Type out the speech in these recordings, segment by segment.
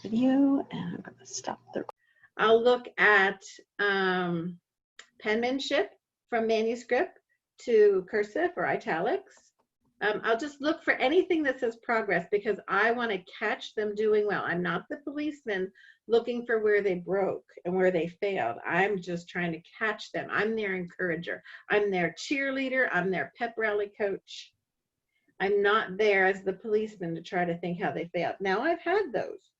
video, and I'm going to stop the. I'll look at penmanship from manuscript to cursive or italics. I'll just look for anything that says progress because I want to catch them doing well. I'm not the policeman looking for where they broke and where they failed. I'm just trying to catch them. I'm their encourager. I'm their cheerleader. I'm their pep rally coach. I'm not there as the policeman to try to think how they failed. Now, I've had those.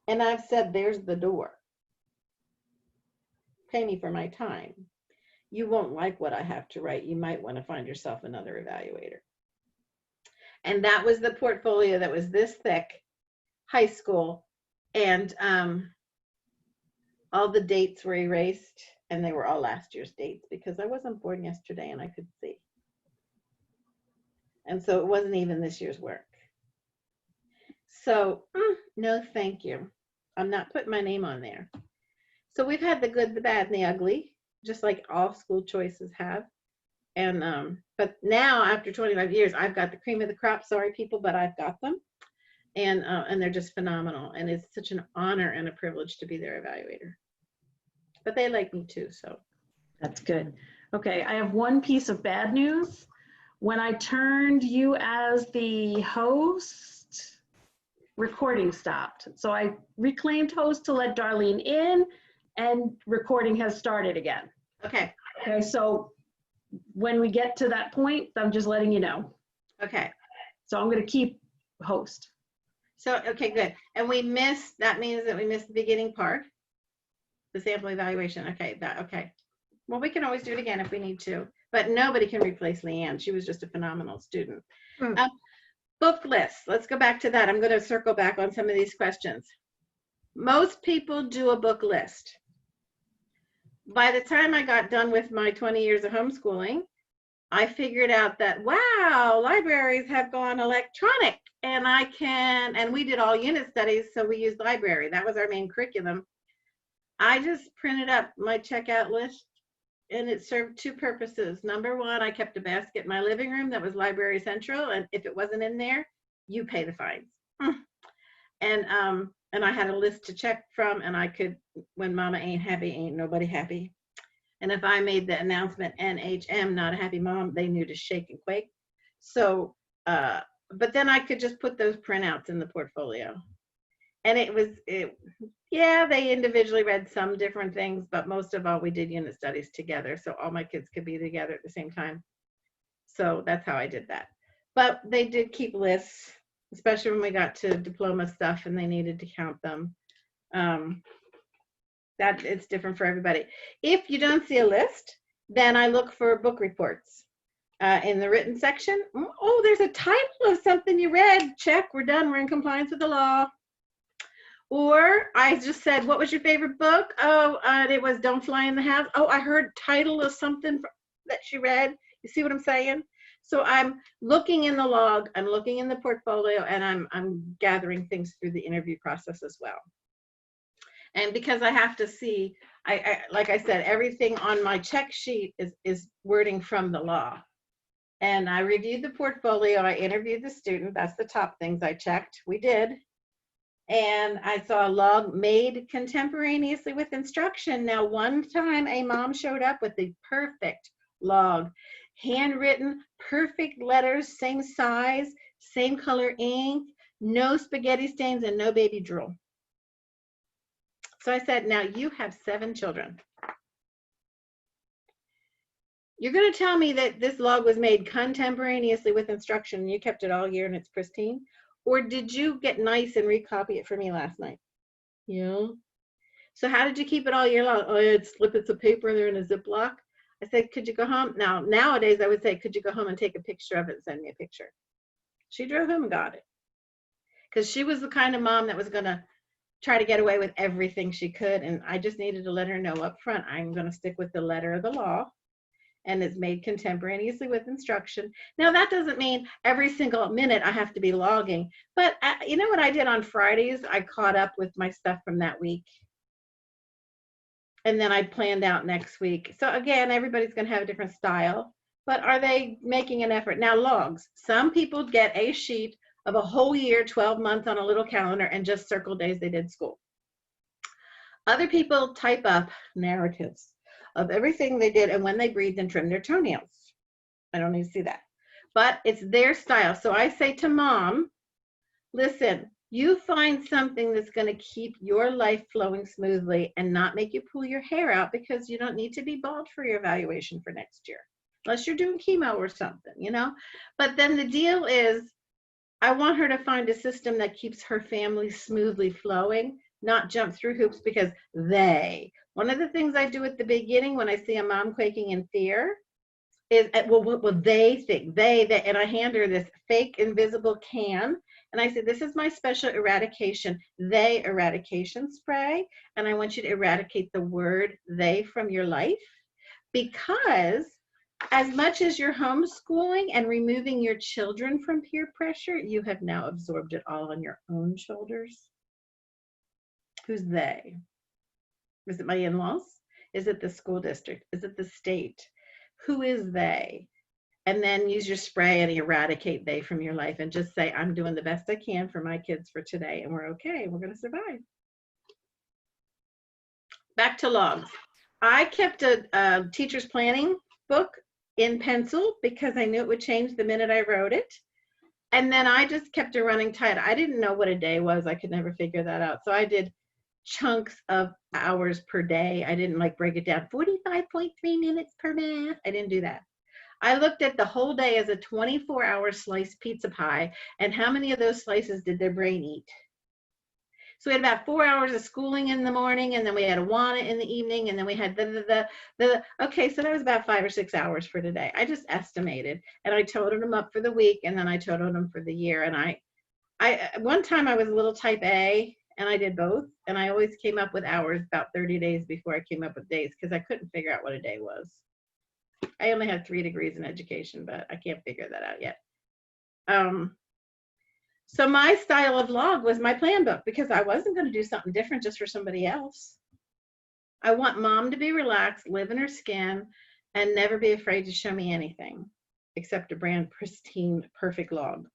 And I've said, there's the door. Pay me for my time. You won't like what I have to write. You might want to find yourself another evaluator. And that was the portfolio that was this thick, high school, and all the dates were erased, and they were all last year's dates because I wasn't born yesterday and I could see. And so it wasn't even this year's work. So no, thank you. I'm not putting my name on there. So we've had the good, the bad, and the ugly, just like all school choices have. And but now after 25 years, I've got the cream of the crop. Sorry, people, but I've got them, and they're just phenomenal. And it's such an honor and a privilege to be their evaluator. But they like me too, so that's good. Okay, I have one piece of bad news. When I turned you as the host, recording stopped. So I reclaimed host to let Darlene in, and recording has started again. Okay. Okay, so when we get to that point, I'm just letting you know. Okay. So I'm going to keep host. So, okay, good. And we missed, that means that we missed the beginning part, the sample evaluation. Okay, okay. Well, we can always do it again if we need to, but nobody can replace Leanne. She was just a phenomenal student. Book lists. Let's go back to that. I'm going to circle back on some of these questions. Most people do a book list. By the time I got done with my 20 years of homeschooling, I figured out that, wow, libraries have gone electronic, and we did all unit studies, so we used library. That was our main curriculum. I just printed up my checkout list, and it served two purposes. Number one, I kept a basket in my living room that was Library Central, and if it wasn't in there, you pay the fines. And I had a list to check from, and I could, when mama ain't happy, ain't nobody happy. And if I made the announcement, NHM, not a happy mom, they knew to shake and quake. So, but then I could just put those printouts in the portfolio. And yeah, they individually read some different things, but most of all, we did unit studies together. So all my kids could be together at the same time. So that's how I did that. But they did keep lists, especially when we got to diploma stuff and they needed to count them. That it's different for everybody. If you don't see a list, then I look for book reports in the written section. Oh, there's a title of something you read. Check, we're done. We're in compliance with the law. Or I just said, what was your favorite book? Oh, it was Don't Fly in the House. Oh, I heard title of something that she read. You see what I'm saying? So I'm looking in the log, I'm looking in the portfolio, and I'm gathering things through the interview process as well. And because I have to see, like I said, everything on my check sheet is wording from the law. And I reviewed the portfolio, I interviewed the student, that's the top things I checked, we did. And I saw a log made contemporaneously with instruction. Now, one time a mom showed up with the perfect log, handwritten, perfect letters, same size, same color ink, no spaghetti stains, and no baby drool. So I said, now you have 7 children. You're going to tell me that this log was made contemporaneously with instruction and you kept it all year and it's pristine? Or did you get nice and recopy it for me last night? Yeah. So how did you keep it all year long? Oh, I had snippets of paper there in a Ziploc. I said, could you go home? Now, nowadays I would say, could you go home and take a picture of it and send me a picture? She drove home and got it. Because she was the kind of mom that was going to try to get away with everything she could. And I just needed to let her know up front, I'm going to stick with the letter of the law. And it's made contemporaneously with instruction. Now, that doesn't mean every single minute I have to be logging. But you know what I did on Fridays? I caught up with my stuff from that week. And then I planned out next week. So again, everybody's going to have a different style. But are they making an effort? Now, logs. Some people get a sheet of a whole year, 12 months on a little calendar, and just circle days they did school. Other people type up narratives of everything they did and when they breathed and trimmed their toenails. I don't need to see that. But it's their style. So I say to mom, listen, you find something that's going to keep your life flowing smoothly and not make you pull your hair out, because you don't need to be bald for your evaluation for next year, unless you're doing chemo or something, you know? But then the deal is, I want her to find a system that keeps her family smoothly flowing, not jump through hoops because one of the things I do at the beginning when I see a mom quaking in fear is, well, what will they think? They, and I hand her this fake invisible can, and I say, this is my special eradication spray, and I want you to eradicate the word they from your life, because as much as you're homeschooling and removing your children from peer pressure, you have now absorbed it all on your own shoulders. Who's they? Is it my in-laws? Is it the school district? Is it the state? Who is they? And then use your spray and eradicate they from your life, and just say, I'm doing the best I can for my kids for today, and we're okay. We're going to survive. Back to logs. I kept a teacher's planning book in pencil because I knew it would change the minute I wrote it. And then I just kept a running tide. I didn't know what a day was. I could never figure that out. So I did chunks of hours per day. I didn't like break it down, 45.3 minutes per math. I didn't do that. I looked at the whole day as a 24-hour sliced pizza pie, and how many of those slices did their brain eat? So we had about 4 hours of schooling in the morning, and then we had Awana in the evening, and then we had okay, so that was about 5 or 6 hours for today. I just estimated, and I totaled them up for the week, and then I totaled them for the year. And I one time I was a little type A, and I did both, and I always came up with hours about 30 days before I came up with days, because I couldn't figure out what a day was. I only had 3 degrees in education, but I can't figure that out yet. So my style of log was my plan book, because I wasn't going to do something different just for somebody else. I want mom to be relaxed, live in her skin, and never be afraid to show me anything except a brand pristine, perfect log,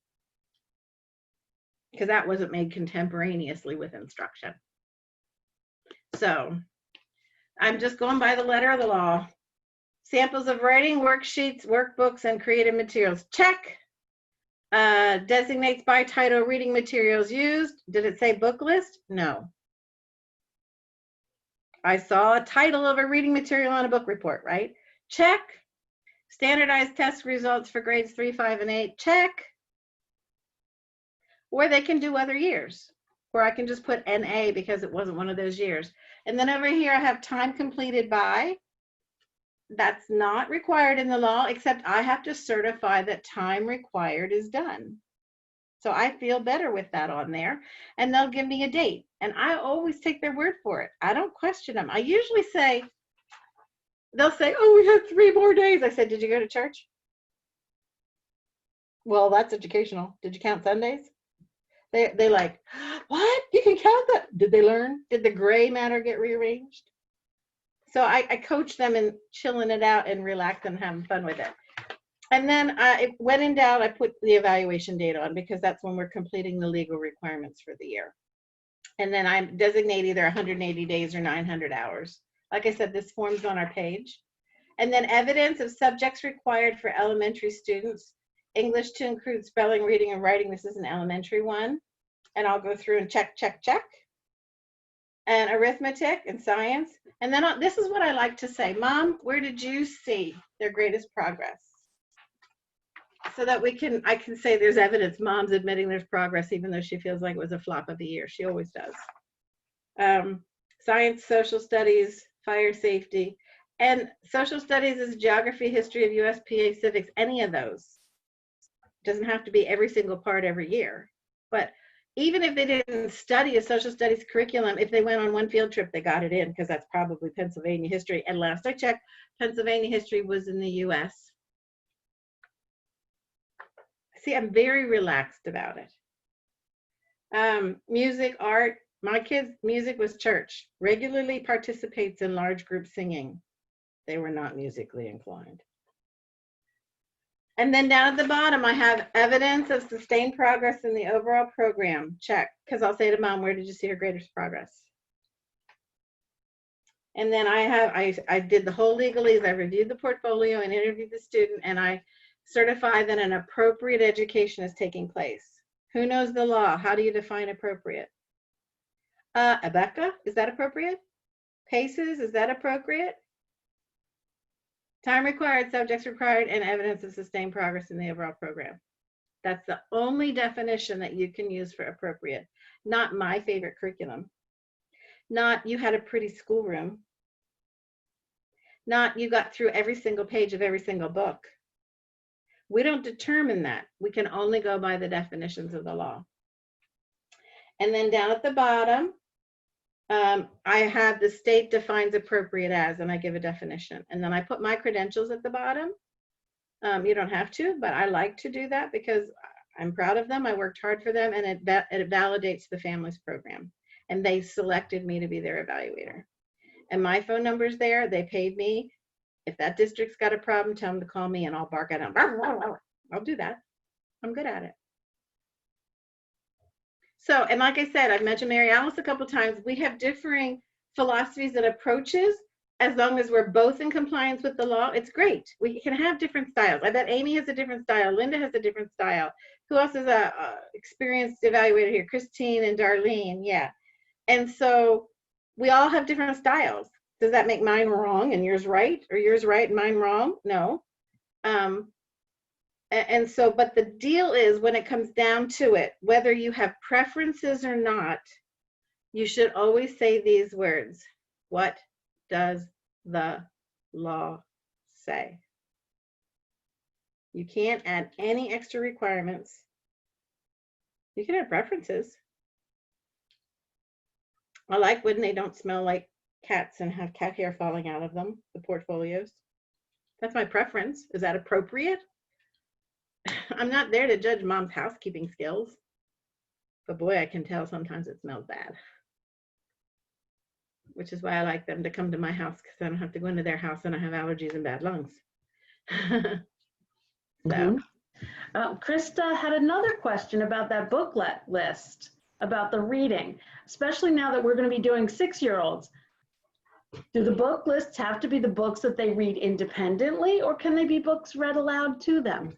because that wasn't made contemporaneously with instruction. So I'm just going by the letter of the law. Samples of writing, worksheets, workbooks, and creative materials. Check. Designates by title reading materials used. Did it say book list? No. I saw a title of a reading material on a book report, right? Check. Standardized test results for grades 3, 5, and 8. Check. Or they can do other years. Or I can just put NA because it wasn't one of those years. And then over here I have time completed by. That's not required in the law, except I have to certify that time required is done. So I feel better with that on there, and they'll give me a date. And I always take their word for it. I don't question them. I usually say, they'll say, oh, we have 3 more days. I said, did you go to church? Well, that's educational. Did you count Sundays? They like, what? You can count that? Did they learn? Did the gray matter get rearranged? So I coach them in chilling it out and relax and having fun with it. And then when in doubt, I put the evaluation date on, because that's when we're completing the legal requirements for the year. And then I designate either 180 days or 900 hours. Like I said, this form's on our page. And then evidence of subjects required for elementary students. English to include spelling, reading, and writing. This is an elementary one. And I'll go through and check, check, check. And arithmetic and science. And then this is what I like to say. Mom, where did you see their greatest progress? So that I can say there's evidence. Mom's admitting there's progress, even though she feels like it was a flop of a year. She always does. Science, social studies, fire safety. And social studies is geography, history of USPA, civics, any of those. Doesn't have to be every single part every year. But even if they didn't study a social studies curriculum, if they went on one field trip, they got it in, because that's probably Pennsylvania history. And last I checked, Pennsylvania history was in the US. See, I'm very relaxed about it. Music, art. My kids' music was church. Regularly participates in large group singing. They were not musically inclined. And then down at the bottom, I have evidence of sustained progress in the overall program. Check, because I'll say to mom, where did you see her greatest progress? And then I did the whole legalese. I reviewed the portfolio and interviewed the student, and I certify that an appropriate education is taking place. Who knows the law? How do you define appropriate? Abeka, is that appropriate? PACES, is that appropriate? Time required, subjects required, and evidence of sustained progress in the overall program. That's the only definition that you can use for appropriate. Not my favorite curriculum. Not you had a pretty schoolroom. Not you got through every single page of every single book. We don't determine that. We can only go by the definitions of the law. And then down at the bottom, I have the state defines appropriate as, and I give a definition. And then I put my credentials at the bottom. You don't have to, but I like to do that because I'm proud of them. I worked hard for them, and it validates the family's program. And they selected me to be their evaluator. And my phone number's there. They paid me. If that district's got a problem, tell them to call me and I'll bark at them. I'll do that. I'm good at it. So, and like I said, I've mentioned Mary Alice a couple times. We have differing philosophies and approaches. As long as we're both in compliance with the law, it's great. We can have different styles. I bet Amy has a different style. Linda has a different style. Who else is a experienced evaluator here? Christine and Darlene, yeah. And so we all have different styles. Does that make mine wrong and yours right? Or yours right and mine wrong? No. And so, but the deal is when it comes down to it, whether you have preferences or not, you should always say these words. What does the law say? You can't add any extra requirements. You can have preferences. I like when they don't smell like cats and have cat hair falling out of them, the portfolios. That's my preference. Is that appropriate? I'm not there to judge mom's housekeeping skills, but boy, I can tell sometimes it smells bad, which is why I like them to come to my house because I don't have to go into their house and I have allergies and bad lungs. So. Krista had another question about that booklet list, about the reading, especially now that we're going to be doing 6-year-olds. Do the book lists have to be the books that they read independently, or can they be books read aloud to them?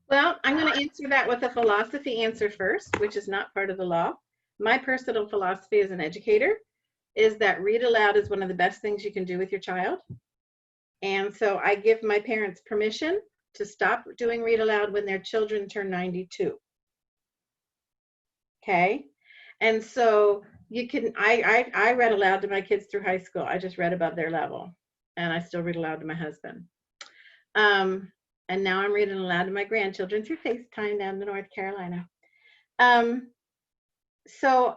Well, I'm going to answer that with a philosophy answer first, which is not part of the law. My personal philosophy as an educator is that read aloud is one of the best things you can do with your child. And so I give my parents permission to stop doing read aloud when their children turn 92. Okay. And so you can, I read aloud to my kids through high school. I just read above their level, and I still read aloud to my husband. And now I'm reading aloud to my grandchildren through FaceTime down to North Carolina. So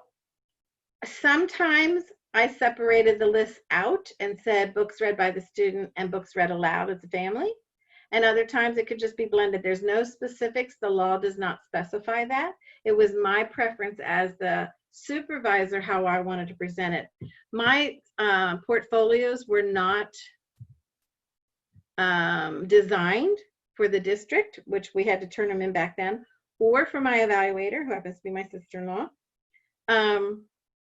sometimes I separated the list out and said books read by the student and books read aloud as a family. And other times it could just be blended. There's no specifics. The law does not specify that. It was my preference as the supervisor how I wanted to present it. My portfolios were not designed for the district, which we had to turn them in back then, or for my evaluator, who happens to be my sister-in-law.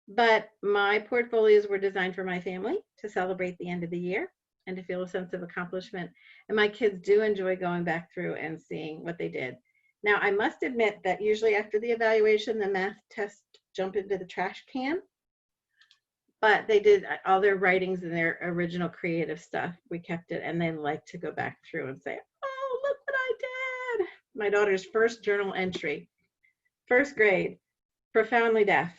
But my portfolios were designed for my family to celebrate the end of the year and to feel a sense of accomplishment. And my kids do enjoy going back through and seeing what they did. Now, I must admit that usually after the evaluation, the math tests jump into the trash can. But they did all their writings and their original creative stuff. We kept it, and they like to go back through and say, oh, look what I did. My daughter's first journal entry, first grade, profoundly deaf.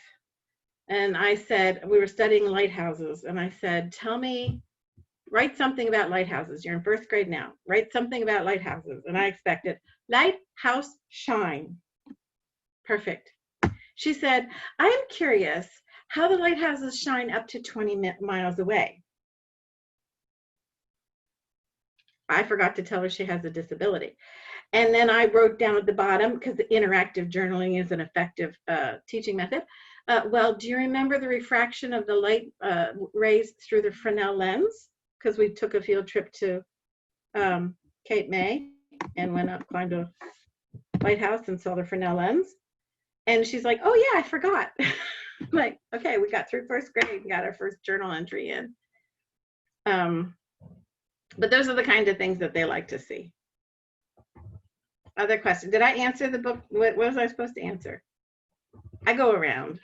And I said, we were studying lighthouses, and I said, tell me, write something about lighthouses. You're in first grade now. Write something about lighthouses. And I expected, lighthouse shine. Perfect. She said, I'm curious how the lighthouses shine up to 20 miles away. I forgot to tell her she has a disability. And then I wrote down at the bottom, because the interactive journaling is an effective teaching method. Well, do you remember the refraction of the light rays through the Fresnel lens? Because we took a field trip to Cape May. and went up, climbed a White House and saw the Fresnel lens. And she's like, oh yeah, I forgot. I'm like, okay, we got through first grade and got our first journal entry in. But those are the kind of things that they like to see. Other question? Did I answer the book? What was I supposed to answer? I go around.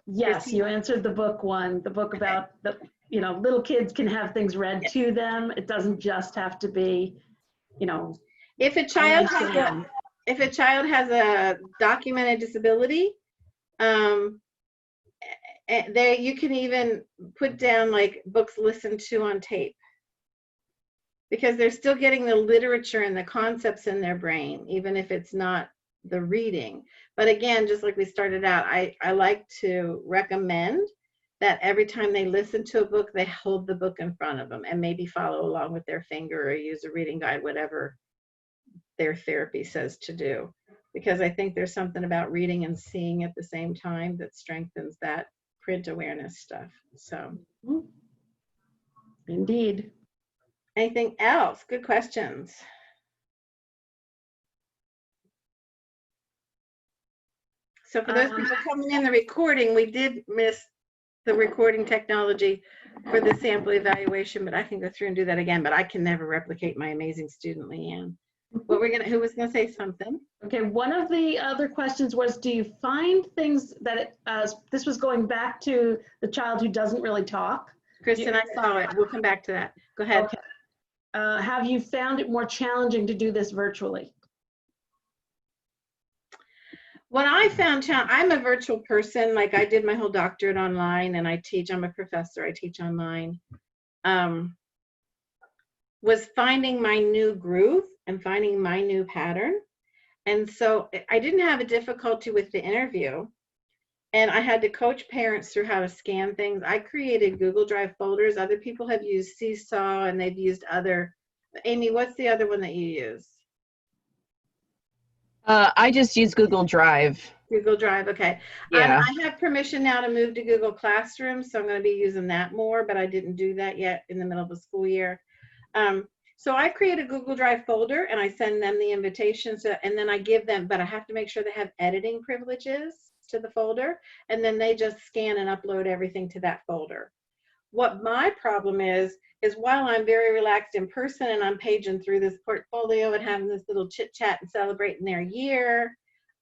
Yes, Christine? you answered the book one, the book about the, you know, little kids can have things read to them. It doesn't just have to be, you know. If a child has a documented disability, there you can even put down like books listened to on tape, because they're still getting the literature and the concepts in their brain, even if it's not the reading. But again, just like we started out, I like to recommend that every time they listen to a book, they hold the book in front of them and maybe follow along with their finger or use a reading guide, whatever their therapy says to do. Because I think there's something about reading and seeing at the same time that strengthens that print awareness stuff. So, Indeed. anything else? Good questions. So for those people coming in the recording, we did miss the recording technology for the sample evaluation, but I can go through and do that again, but I can never replicate my amazing student, Leanne. Who was gonna say something? Okay, one of the other questions was, do you find things that, this was going back to the child who doesn't really talk. Kristen, I saw it. We'll come back to that. Go ahead. Okay. Have you found it more challenging to do this virtually? What I found, I'm a virtual person. Like I did my whole doctorate online and I teach, I'm a professor, I teach online. Was finding my new groove and finding my new pattern. And so I didn't have a difficulty with the interview. And I had to coach parents through how to scan things. I created Google Drive folders. Other people have used Seesaw and they've used other. Amy, what's the other one that you use? I just use Google Drive. Google Drive, okay. Yeah. I have permission now to move to Google Classroom, so I'm going to be using that more, but I didn't do that yet in the middle of the school year. So I create a Google Drive folder and I send them the invitations, and then I give them, but I have to make sure they have editing privileges to the folder, and then they just scan and upload everything to that folder. What my problem is while I'm very relaxed in person and I'm paging through this portfolio and having this little chit chat and celebrating their year,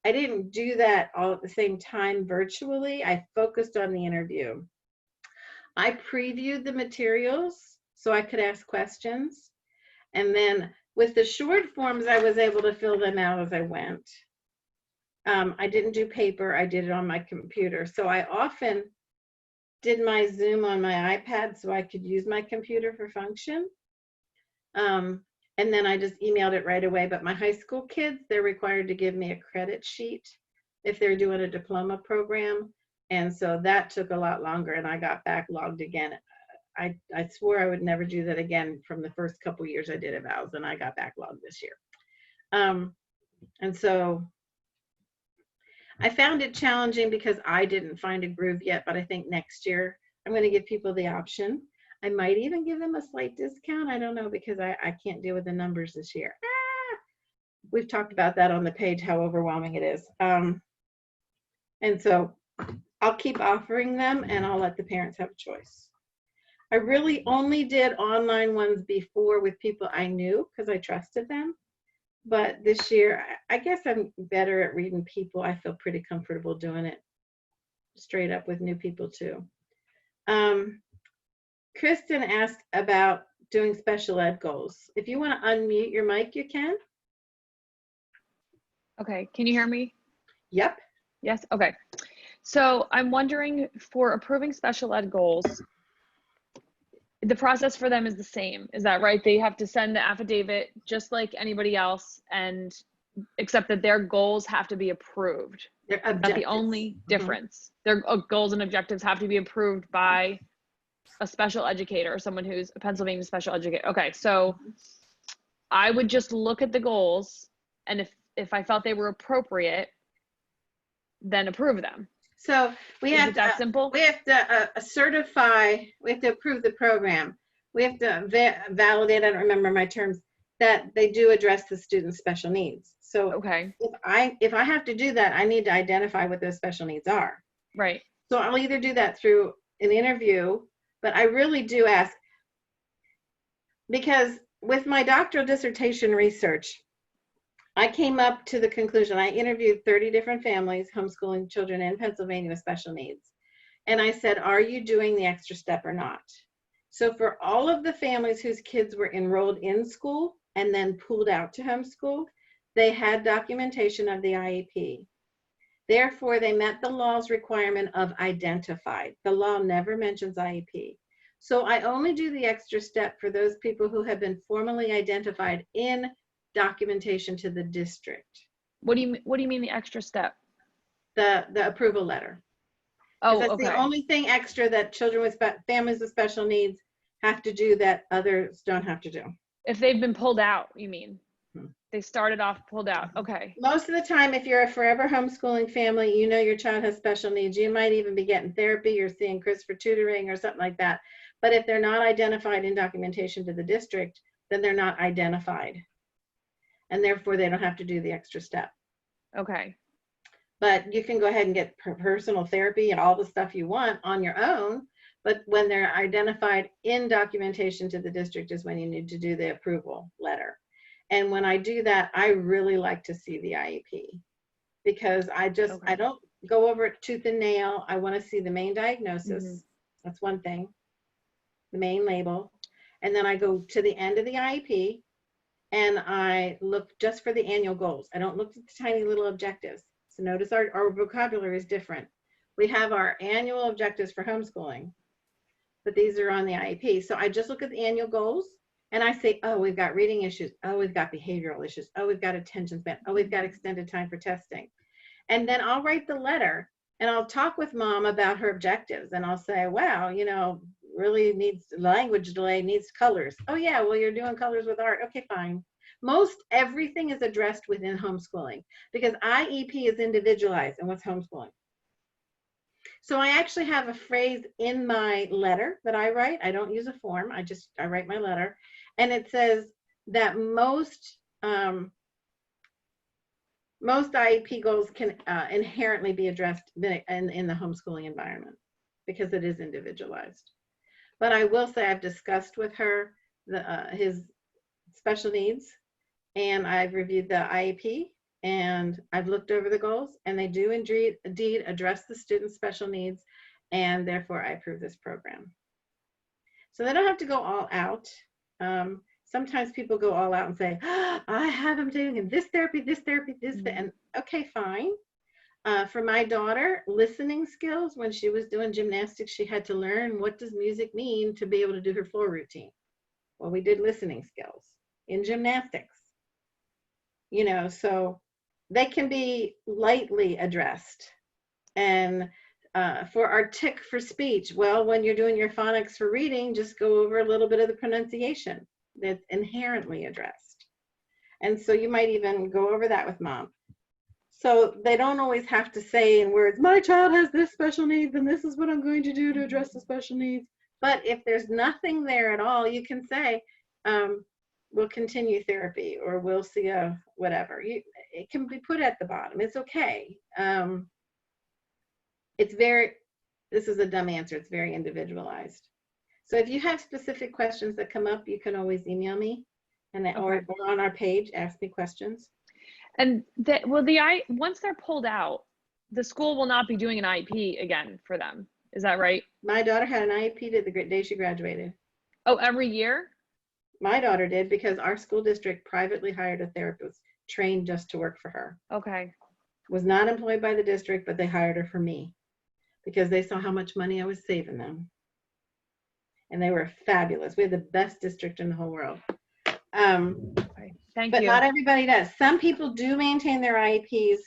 I didn't do that all at the same time virtually. I focused on the interview. I previewed the materials so I could ask questions. And then with the short forms, I was able to fill them out as I went. I didn't do paper, I did it on my computer. So I often did my Zoom on my iPad so I could use my computer for function. And then I just emailed it right away. But my high school kids, they're required to give me a credit sheet if they're doing a diploma program. And so that took a lot longer and I got backlogged again. I swore I would never do that again from the first couple years I did evals, and I got backlogged this year. And so I found it challenging because I didn't find a groove yet, but I think next year I'm going to give people the option. I might even give them a slight discount. I don't know, because I can't deal with the numbers this year. We've talked about that on the page, how overwhelming it is. And so I'll keep offering them and I'll let the parents have a choice. I really only did online ones before with people I knew because I trusted them. But this year, I guess I'm better at reading people. I feel pretty comfortable doing it straight up with new people too. Kristen asked about doing special ed goals. If you want to unmute your mic, you can. Okay, can you hear me? Yep. Yes, okay. So I'm wondering, for approving special ed goals, the process for them is the same. Is that right? They have to send the affidavit just like anybody else, and except that their goals have to be approved. That's the only difference. Their goals and objectives have to be approved by a special educator or someone who's a Pennsylvania special educator. Okay, so I would just look at the goals, and if I felt they were appropriate, then approve them. So we have to, that simple? We have to certify, we have to approve the program. We have to validate, I don't remember my terms, that they do address the student's special needs. So Okay, if I have to do that, I need to identify what those special needs are. right. So I'll either do that through an interview, but I really do ask, because with my doctoral dissertation research, I came up to the conclusion, I interviewed 30 different families, homeschooling children in Pennsylvania with special needs. And I said, are you doing the extra step or not? So for all of the families whose kids were enrolled in school and then pulled out to homeschool, they had documentation of the IEP. Therefore, they met the law's requirement of identified. The law never mentions IEP. So I only do the extra step for those people who have been formally identified in documentation to the district. What do you mean the extra step? The approval letter. Oh, That's okay. the only thing extra that children with families with special needs have to do that others don't have to do. If they've been pulled out, you mean? Hmm. They started off pulled out. Okay. Most of the time, if you're a forever homeschooling family, you know your child has special needs. You might even be getting therapy or seeing Chris for tutoring or something like that. But if they're not identified in documentation to the district, then they're not identified. And therefore, they don't have to do the extra step. Okay. But you can go ahead and get personal therapy and all the stuff you want on your own. But when they're identified in documentation to the district is when you need to do the approval letter. And when I do that, I really like to see the IEP, because I don't go over it tooth and nail. I want to see the main diagnosis. Mm-hmm. That's one thing, the main label. And then I go to the end of the IEP and I look just for the annual goals. I don't look at the tiny little objectives. So notice our vocabulary is different. We have our annual objectives for homeschooling, but these are on the IEP. So I just look at the annual goals and I say, oh, we've got reading issues. Oh, we've got behavioral issues. Oh, we've got attention span. Oh, we've got extended time for testing. And then I'll write the letter and I'll talk with mom about her objectives. And I'll say, wow, you know, really needs language delay, needs colors. Oh yeah, well, you're doing colors with art. Okay, fine. Most everything is addressed within homeschooling because IEP is individualized and what's homeschooling. So I actually have a phrase in my letter that I write. I don't use a form. I write my letter. And it says that most IEP goals can inherently be addressed in the homeschooling environment because it is individualized. But I will say I've discussed with her his special needs, and I've reviewed the IEP, and I've looked over the goals, and they do indeed address the student's special needs, and therefore I approve this program. So they don't have to go all out. Sometimes people go all out and say, oh, I have them doing this therapy, this, and okay, fine. For my daughter, listening skills, when she was doing gymnastics, she had to learn what does music mean to be able to do her floor routine. Well, we did listening skills in gymnastics, you know, so they can be lightly addressed. And for our tick for speech, well, when you're doing your phonics for reading, just go over a little bit of the pronunciation that's inherently addressed. And so you might even go over that with mom. So they don't always have to say in words, my child has this special needs and this is what I'm going to do to address the special needs. But if there's nothing there at all, you can say, we'll continue therapy or we'll see a whatever. It can be put at the bottom. It's okay. This is a dumb answer. It's very individualized. So if you have specific questions that come up, you can always email me or on our page, ask me questions. And once they're pulled out, the school will not be doing an IEP again for them. Is that right? My daughter had an IEP the day she graduated. Oh, every year? My daughter did because our school district privately hired a therapist trained just to work for her. Okay. Was not employed by the district, but they hired her for me because they saw how much money I was saving them. And they were fabulous. We have the best district in the whole world. Thank but you. Not everybody does. Some people do maintain their IEPs,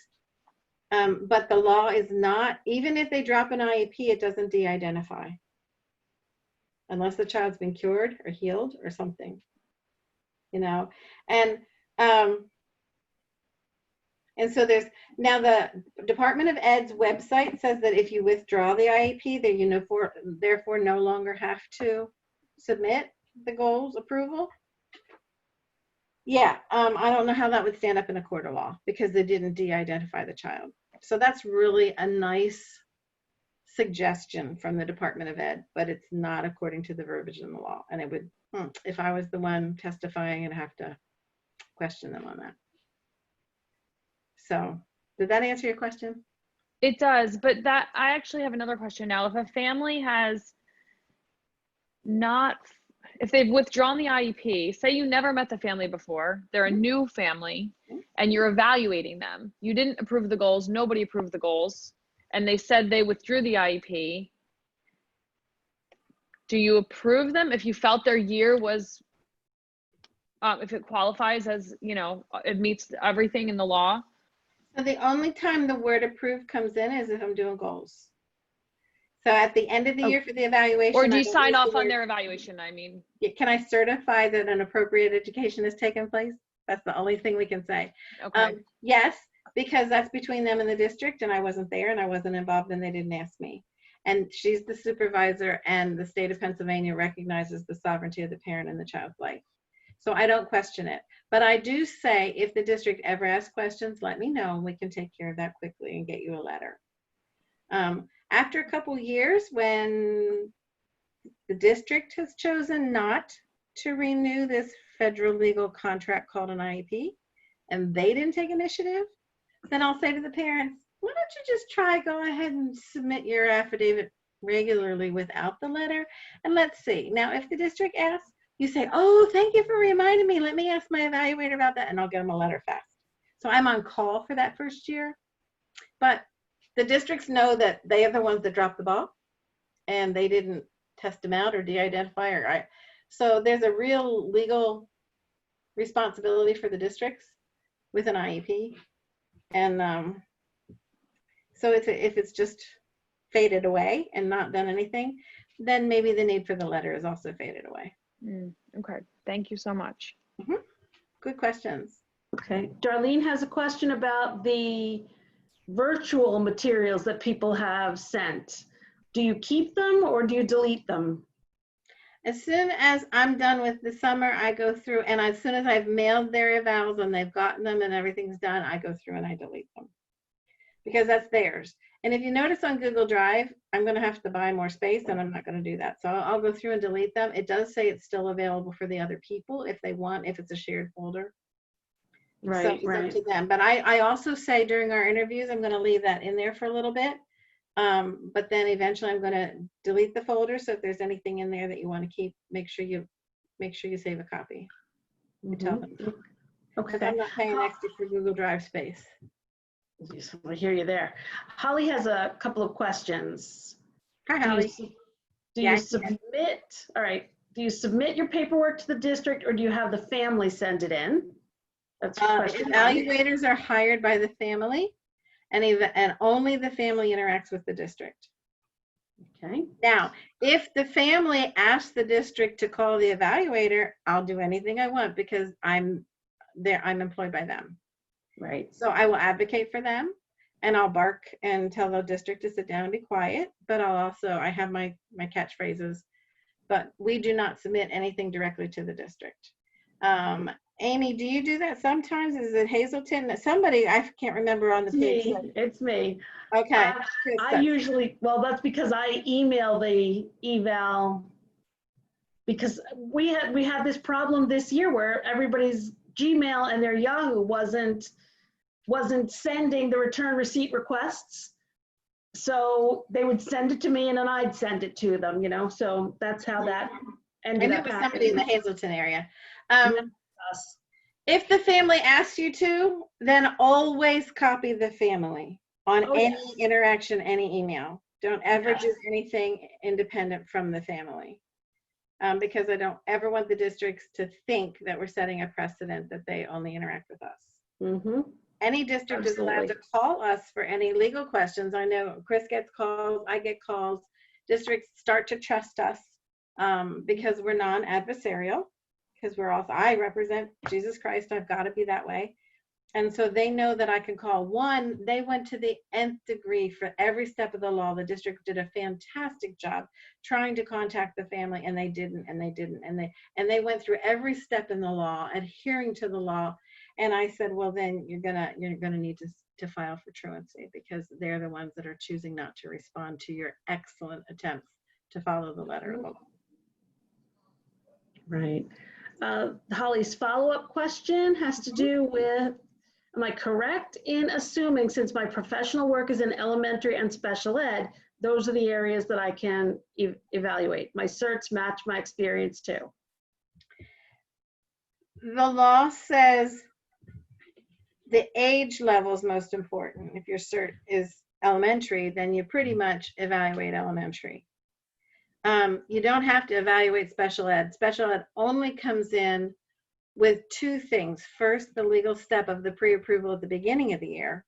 but the law is not, even if they drop an IEP, it doesn't de-identify. Unless the child's been cured or healed or something, you know. And so now the Department of Ed's website says that if you withdraw the IEP, then you therefore no longer have to submit the goals approval. Yeah, I don't know how that would stand up in a court of law because they didn't de-identify the child. So that's really a nice suggestion from the Department of Ed, but it's not according to the verbiage in the law. And it would, if I was the one testifying, I'd have to question them on that. So did that answer your question? It does, but that I actually have another question now. If a family has not, if they've withdrawn the IEP, say you never met the family before, they're a new family and you're evaluating them. You didn't approve the goals, nobody approved the goals, and they said they withdrew the IEP. Do you approve them if you felt their year was, if it qualifies as, you know, it meets everything in the law? So the only time the word approved comes in is if I'm doing goals. So at the end of the year for the evaluation. Or do you I don't sign use the off on word- their evaluation? I mean, Can I certify that an appropriate education has taken place? That's the only thing we can say. okay. Yes, because that's between them and the district, and I wasn't there and I wasn't involved and they didn't ask me. And she's the supervisor, and the state of Pennsylvania recognizes the sovereignty of the parent in the child's life. So I don't question it. But I do say, if the district ever asks questions, let me know and we can take care of that quickly and get you a letter. After a couple years, when the district has chosen not to renew this federal legal contract called an IEP, and they didn't take initiative, then I'll say to the parents, why don't you just try, go ahead and submit your affidavit regularly without the letter, and let's see. Now, if the district asks, you say, oh, thank you for reminding me. Let me ask my evaluator about that, and I'll get them a letter fast. So I'm on call for that first year. But the districts know that they are the ones that dropped the ball, and they didn't test them out or de-identify. So there's a real legal responsibility for the districts with an IEP. And so if it's just faded away and not done anything, then maybe the need for the letter is also faded away. Okay, thank you so much. Good questions. Okay, Darlene has a question about the virtual materials that people have sent. Do you keep them or do you delete them? As soon as I'm done with the summer, I go through, and as soon as I've mailed their evals and they've gotten them and everything's done, I go through and I delete them because that's theirs. And if you notice on Google Drive, I'm going to have to buy more space and I'm not going to do that. So I'll go through and delete them. It does say it's still available for the other people if they want, if it's a shared folder. Right, so it's right. up to them. But I also say during our interviews, I'm going to leave that in there for a little bit. But then eventually I'm going to delete the folder. So if there's anything in there that you want to keep, make sure you save a copy. You tell them. Okay. I'm not paying extra for Google Drive space. I hear you there. Holly has a couple of questions. Hi, Holly. Do you submit? All right. Do you submit your paperwork to the district or do you have the family send it in? That's question one. Evaluators are hired by the family, and only the family interacts with the district. Okay. Now, if the family asks the district to call the evaluator, I'll do anything I want because I'm employed by them. Right. So I will advocate for them, and I'll bark and tell the district to sit down and be quiet. But I have my catchphrases. But we do not submit anything directly to the district. Amy, do you do that sometimes? Is it Hazelton? Somebody, I can't remember on the page. It's me. Okay. I usually, well, that's because I email the eval because we had this problem this year where everybody's Gmail and their Yahoo wasn't sending the return receipt requests. So they would send it to me and then I'd send it to them, you know, so that's how that ended up happening. Somebody in the Hazelton area. If the family asks you to, then always copy the family on any interaction, any email. Don't ever do anything independent from the family. Because I don't ever want the districts to think that we're setting a precedent that they only interact with us. Any district is allowed to call us for any legal questions. I know Chris gets calls, I get calls. Districts start to trust us because we're non-adversarial, because I represent Jesus Christ. I've got to be that way. And so they know that I can call. One, they went to the nth degree for every step of the law. The district did a fantastic job trying to contact the family, and they didn't, and they didn't, and they went through every step in the law, adhering to the law. And I said, well, then you're gonna need to file for truancy, because they're the ones that are choosing not to respond to your excellent attempts to follow the letter of the law. Right. Holly's follow-up question has to do with, am I correct in assuming, since my professional work is in elementary and special ed, those are the areas that I can evaluate? My certs match my experience too. The law says the age level is most important. If your cert is elementary, then you pretty much evaluate elementary. You don't have to evaluate special ed. Special ed only comes in with two things. First, the legal step of the pre-approval at the beginning of the year,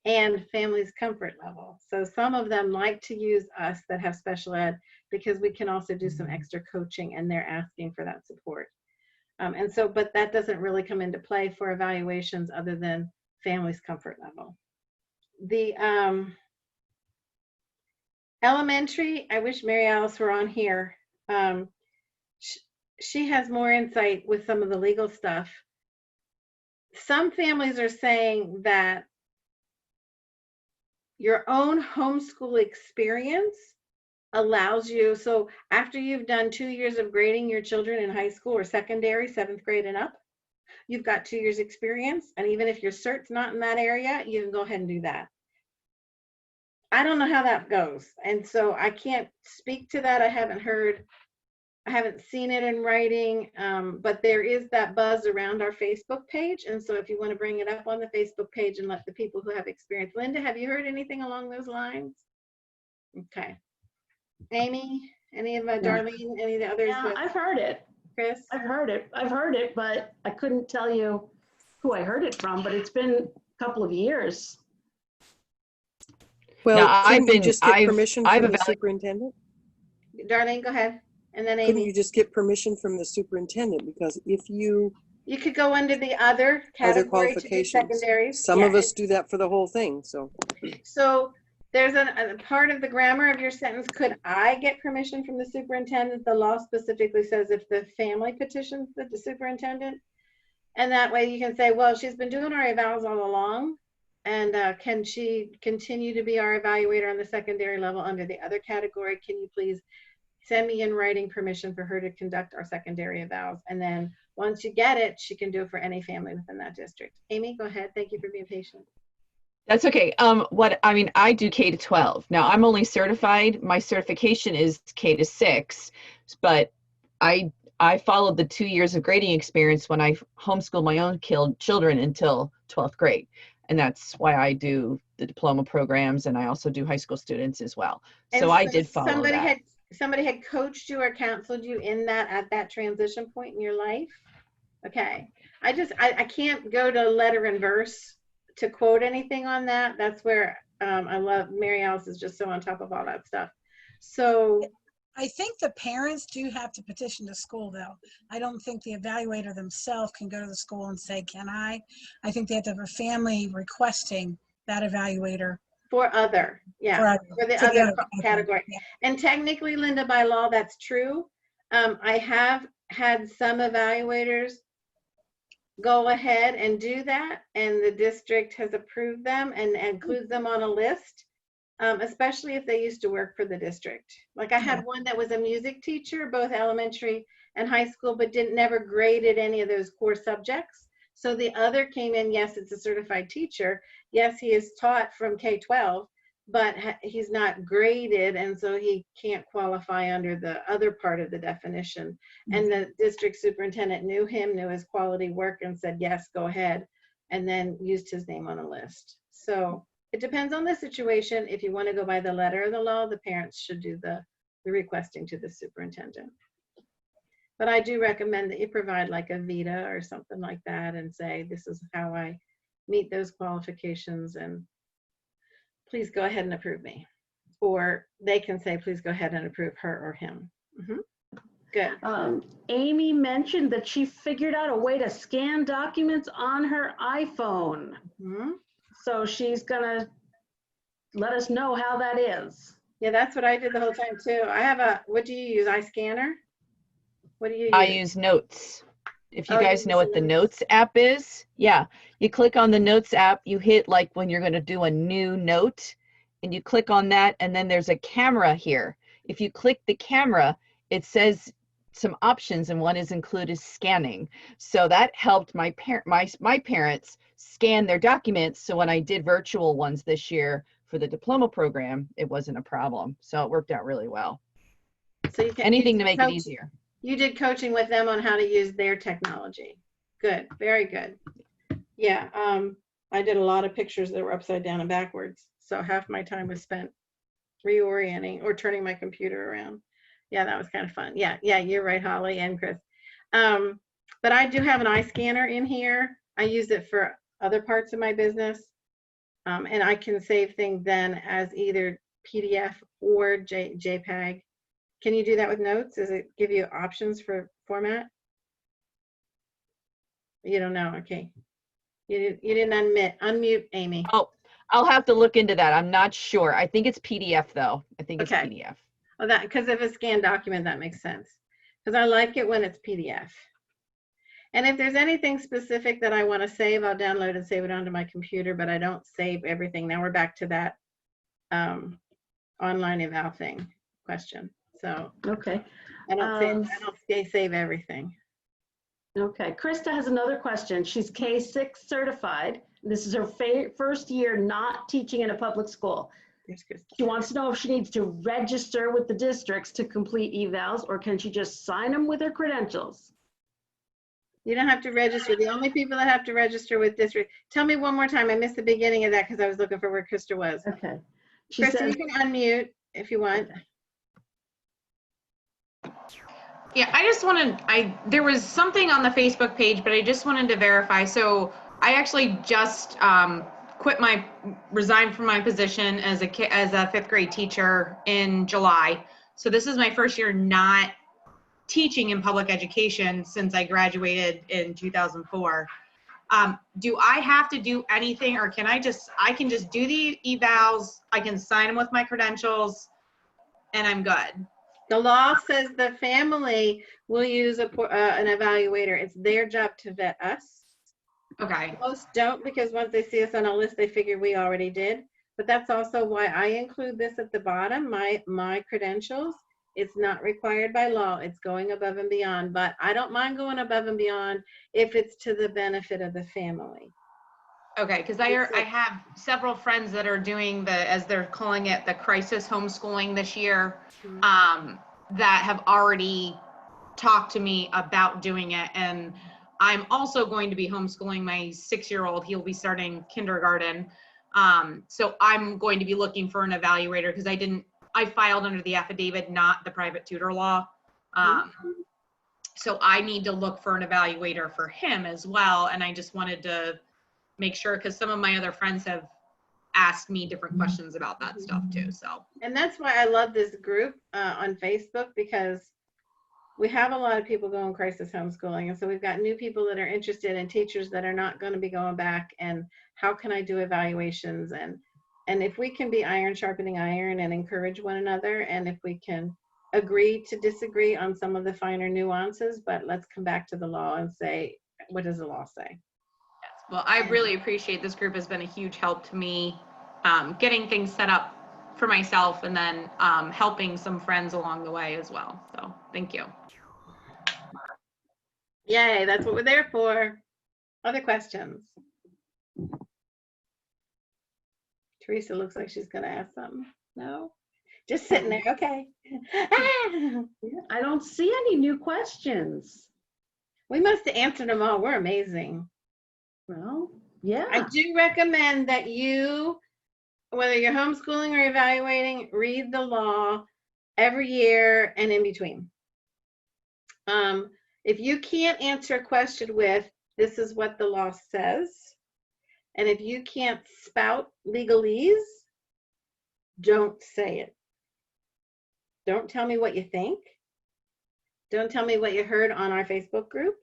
and family's comfort level. So some of them like to use us that have special ed, because we can also do some extra coaching, and they're asking for that support. And so, but that doesn't really come into play for evaluations other than family's comfort level. The elementary, I wish Mary Alice were on here. She has more insight with some of the legal stuff. Some families are saying that your own homeschool experience allows you, so after you've done 2 years of grading your children in high school or secondary, 7th grade and up, you've got 2 years experience. And even if your cert's not in that area, you can go ahead and do that. I don't know how that goes. And so I can't speak to that. I haven't seen it in writing, but there is that buzz around our Facebook page. And so if you want to bring it up on the Facebook page and let the people who have experience. Linda, have you heard anything along those lines? Okay. Amy, any of Darlene, any of the others? Yeah, I've heard it. Chris? I've heard it, but I couldn't tell you who I heard it from, but it's been a couple of years. Well, couldn't you just get permission from the superintendent? Darlene, go ahead. And then Amy. Couldn't you just get permission from the superintendent? Because if you could go under the other category to do secondaries. Some of us do that for the whole thing. So there's a part of the grammar of your sentence. Could I get permission from the superintendent? The law specifically says if the family petitions the superintendent, and that way you can say, well, she's been doing our evals all along, and can she continue to be our evaluator on the secondary level under the other category? Can you please send me in writing permission for her to conduct our secondary evals? And then once you get it, she can do it for any family within that district. Amy, go ahead. Thank you for being patient. That's okay. I do K to 12. Now I'm only certified. My certification is K to 6, but I followed the 2 years of grading experience when I homeschooled my own children until 12th grade. And that's why I do the diploma programs, and I also do high school students as well. So I did follow that. Somebody had coached you or counseled you in that, at that transition point in your life? Okay. I can't go to letter and verse to quote anything on that. That's where I love Mary Alice is just so on top of all that stuff. So I think the parents do have to petition the school, though. I don't think the evaluator themselves can go to the school and say, can I? I think they have to have a family requesting that evaluator. For other, yeah, for the other category. Yeah. And technically, Linda, by law, that's true. I have had some evaluators go ahead and do that, and the district has approved them and includes them on a list, especially if they used to work for the district. Like I had one that was a music teacher, both elementary and high school, but never graded any of those core subjects. So the other came in, yes, it's a certified teacher. Yes, he is taught from K-12, but he's not graded, and so he can't qualify under the other part of the definition. And the district superintendent knew him, knew his quality work, and said, yes, go ahead, and then used his name on a list. So it depends on the situation. If you want to go by the letter of the law, the parents should do the requesting to the superintendent. But I do recommend that you provide like a vita or something like that and say, this is how I meet those qualifications, and please go ahead and approve me. Or they can say, please go ahead and approve her or him. Good. Amy mentioned that she figured out a way to scan documents on her iPhone. Mhm. So she's gonna let us know how that is. Yeah, that's what I did the whole time too. I have a, what do you use? iScanner? What do you use? I use Notes. If you Oh, you guys know use what the Notes. Notes app is, yeah, you click on the Notes app, you hit like when you're going to do a new note, and you click on that, and then there's a camera here. If you click the camera, it says some options, and one is included scanning. So that helped my parents scan their documents. So when I did virtual ones this year for the diploma program, it wasn't a problem. So it worked out really well. So you can Anything to make it easier. You did coaching with them on how to use their technology. Good, very good. Yeah, I did a lot of pictures that were upside down and backwards. So half my time was spent reorienting or turning my computer around. Yeah, that was kind of fun. Yeah, you're right, Holly and Chris. But I do have an iScanner in here. I use it for other parts of my business. And I can save things then as either PDF or JPEG. Can you do that with Notes? Does it give you options for format? You don't know. Okay. You didn't unmute, Amy. Oh, I'll have to look into that. I'm not sure. I think it's PDF though. I think it's Okay. PDF. Oh, that, because if it's a scanned document, that makes sense. Because I like it when it's PDF. And if there's anything specific that I want to save, I'll download and save it onto my computer, but I don't save everything. Now we're back to that online eval thing question. So Okay. I don't save everything. Okay. Krista has another question. She's K-6 certified. This is her first year not teaching in a public school. There's Krista. She wants to know if she needs to register with the districts to complete evals, or can she just sign them with her credentials? You don't have to register. The only people that have to register with district. Tell me one more time. I missed the beginning of that because I was looking for where Krista was. Okay. She Krista, says, you can unmute if you want. Yeah, I just wanted, there was something on the Facebook page, but I just wanted to verify. So I actually just resigned from my position as a fifth grade teacher in July. So this is my first year not teaching in public education since I graduated in 2004. Do I have to do anything, or can I can just do the evals, I can sign them with my credentials, and I'm good? The law says the family will use an evaluator. It's their job to vet us. Okay. Most don't, because once they see us on a list, they figure we already did. But that's also why I include this at the bottom, my credentials. It's not required by law. It's going above and beyond. But I don't mind going above and beyond if it's to the benefit of the family. Okay, because I have several friends that are doing as they're calling it, the crisis homeschooling this year, that have already talked to me about doing it. And I'm also going to be homeschooling my 6-year-old. He'll be starting kindergarten. So I'm going to be looking for an evaluator because I filed under the affidavit, not the private tutor law. So I need to look for an evaluator for him as well. And I just wanted to make sure, because some of my other friends have asked me different questions about that stuff too. So, and that's why I love this group on Facebook, because we have a lot of people going crisis homeschooling, and so we've got new people that are interested, in teachers that are not going to be going back, and how can I do evaluations, and if we can be iron sharpening iron and encourage one another, and if we can agree to disagree on some of the finer nuances, but let's come back to the law and say, what does the law say? Well, I really appreciate this group. Has been a huge help to me, getting things set up for myself, and then helping some friends along the way as well. So thank you. Yay, that's what we're there for. Other questions? Teresa looks like she's going to ask something. No? Just sitting there. Okay. I don't see any new questions. We must have answered them all. We're amazing. Well, yeah. I do recommend that you, whether you're homeschooling or evaluating, read the law every year and in between. If you can't answer a question with, this is what the law says, and if you can't spout legalese, don't say it. Don't tell me what you think. Don't tell me what you heard on our Facebook group.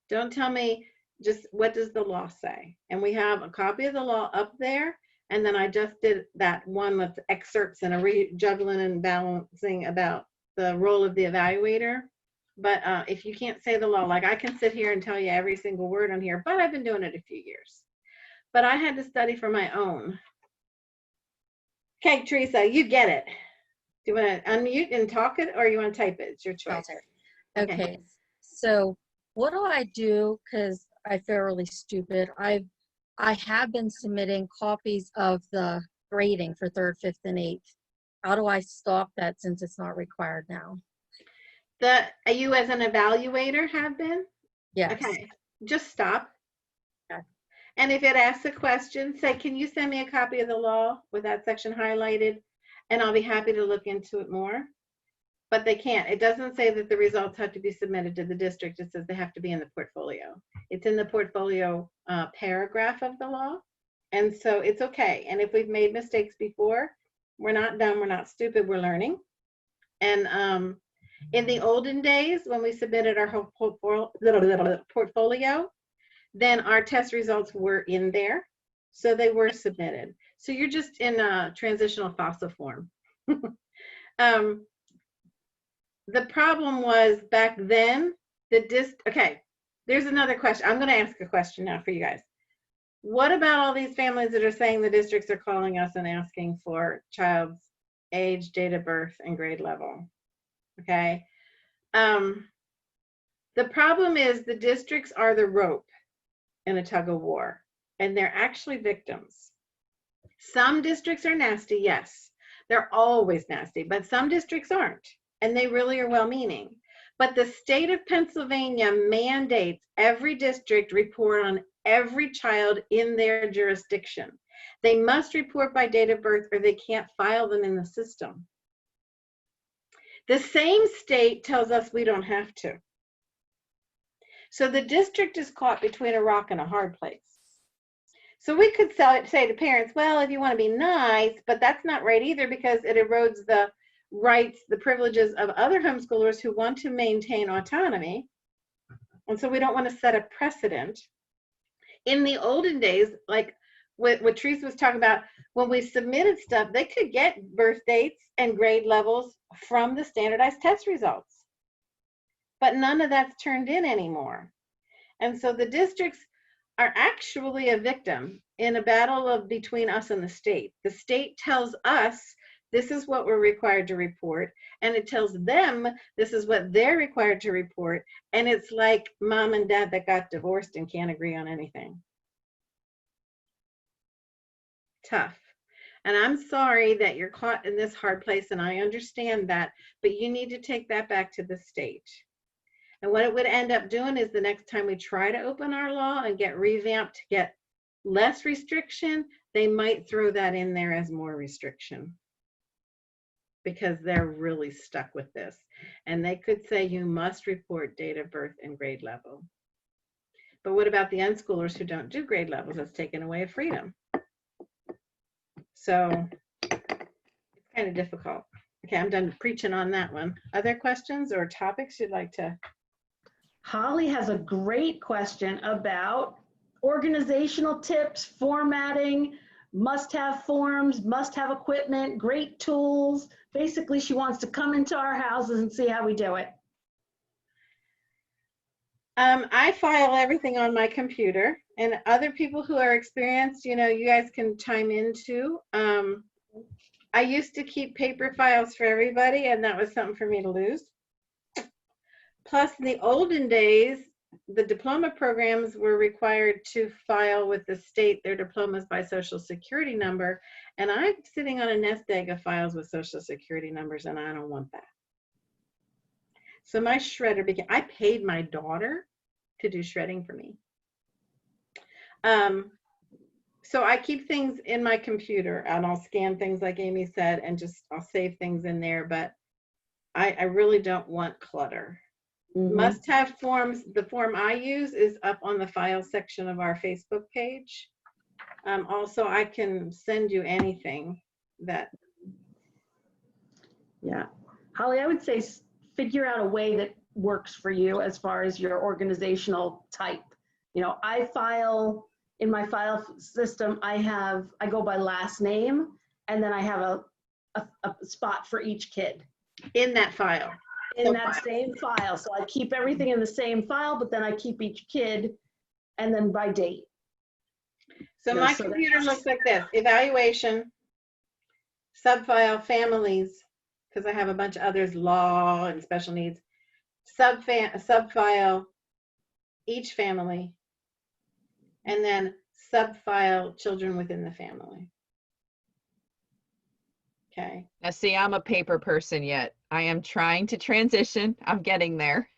Don't tell me just what does the law say. And we have a copy of the law up there. And then I just did that one with excerpts and a juggling and balancing about the role of the evaluator. But if you can't say the law, like I can sit here and tell you every single word on here, but I've been doing it a few years. But I had to study for my own. Okay, Teresa, you get it. Do you want to unmute and talk it, or you want to type it? It's your choice. Okay. So what do I do? Because I feel really stupid. I have been submitting copies of the grading for 3rd, 5th, and 8th. How do I stop that since it's not required now? You as an evaluator have been? Yes. Okay, just stop. Okay. And if it asks a question, say, can you send me a copy of the law with that section highlighted? And I'll be happy to look into it more. But they can't. It doesn't say that the results have to be submitted to the district. It says they have to be in the portfolio. It's in the portfolio paragraph of the law. And so it's okay. And if we've made mistakes before, we're not dumb, we're not stupid, we're learning. And in the olden days, when we submitted our whole portfolio, then our test results were in there. So they were submitted. So you're just in a transitional FOSSA form. The problem was back then, okay, there's another question. I'm going to ask a question now for you guys. What about all these families that are saying the districts are calling us and asking for child's age, date of birth, and grade level? Okay. The problem is the districts are the rope in a tug of war, and they're actually victims. Some districts are nasty, yes. They're always nasty, but some districts aren't, and they really are well-meaning. But the state of Pennsylvania mandates every district report on every child in their jurisdiction. They must report by date of birth or they can't file them in the system. The same state tells us we don't have to. So the district is caught between a rock and a hard place. So we could say to parents, well, if you want to be nice, but that's not right either because it erodes the rights, the privileges of other homeschoolers who want to maintain autonomy. And so we don't want to set a precedent. In the olden days, like what Teresa was talking about, when we submitted stuff, they could get birth dates and grade levels from the standardized test results. But none of that's turned in anymore. And so the districts are actually a victim in a battle between us and the state. The state tells us this is what we're required to report, and it tells them this is what they're required to report, and it's like mom and dad that got divorced and can't agree on anything. Tough. And I'm sorry that you're caught in this hard place, and I understand that, but you need to take that back to the state. And what it would end up doing is the next time we try to open our law and get revamped to get less restriction, they might throw that in there as more restriction because they're really stuck with this. And they could say you must report date of birth and grade level. But what about the unschoolers who don't do grade levels? That's taken away a freedom. So it's kind of difficult. Okay, I'm done preaching on that one. Other questions or topics you'd like to? Holly has a great question about organizational tips, formatting, must-have forms, must-have equipment, great tools. Basically, she wants to come into our houses and see how we do it. I file everything on my computer, and other people who are experienced, you know, you guys can chime in too. I used to keep paper files for everybody, and that was something for me to lose. Plus, in the olden days, the diploma programs were required to file with the state their diplomas by social security number, and I'm sitting on a nest egg of files with social security numbers, and I don't want that. So my shredder became, I paid my daughter to do shredding for me. So I keep things in my computer, and I'll scan things like Amy said, and just I'll save things in there, but I really don't want clutter. Must-have forms, the form I use is up on the file section of our Facebook page. Also, I can send you anything that. Yeah, Holly, I would say figure out a way that works for you as far as your organizational type. You know, I file in my file system, I go by last name, and then I have a spot for each kid. In that file. In that same file. So I keep everything in the same file, but then I keep each kid and then by date. So No, my so computer looks like this: evaluation, subfile families, because I have a bunch of others, law and special needs, subfile each family, and then subfile children within the family. Okay. Now, see, I'm a paper person yet. I am trying to transition. I'm getting there.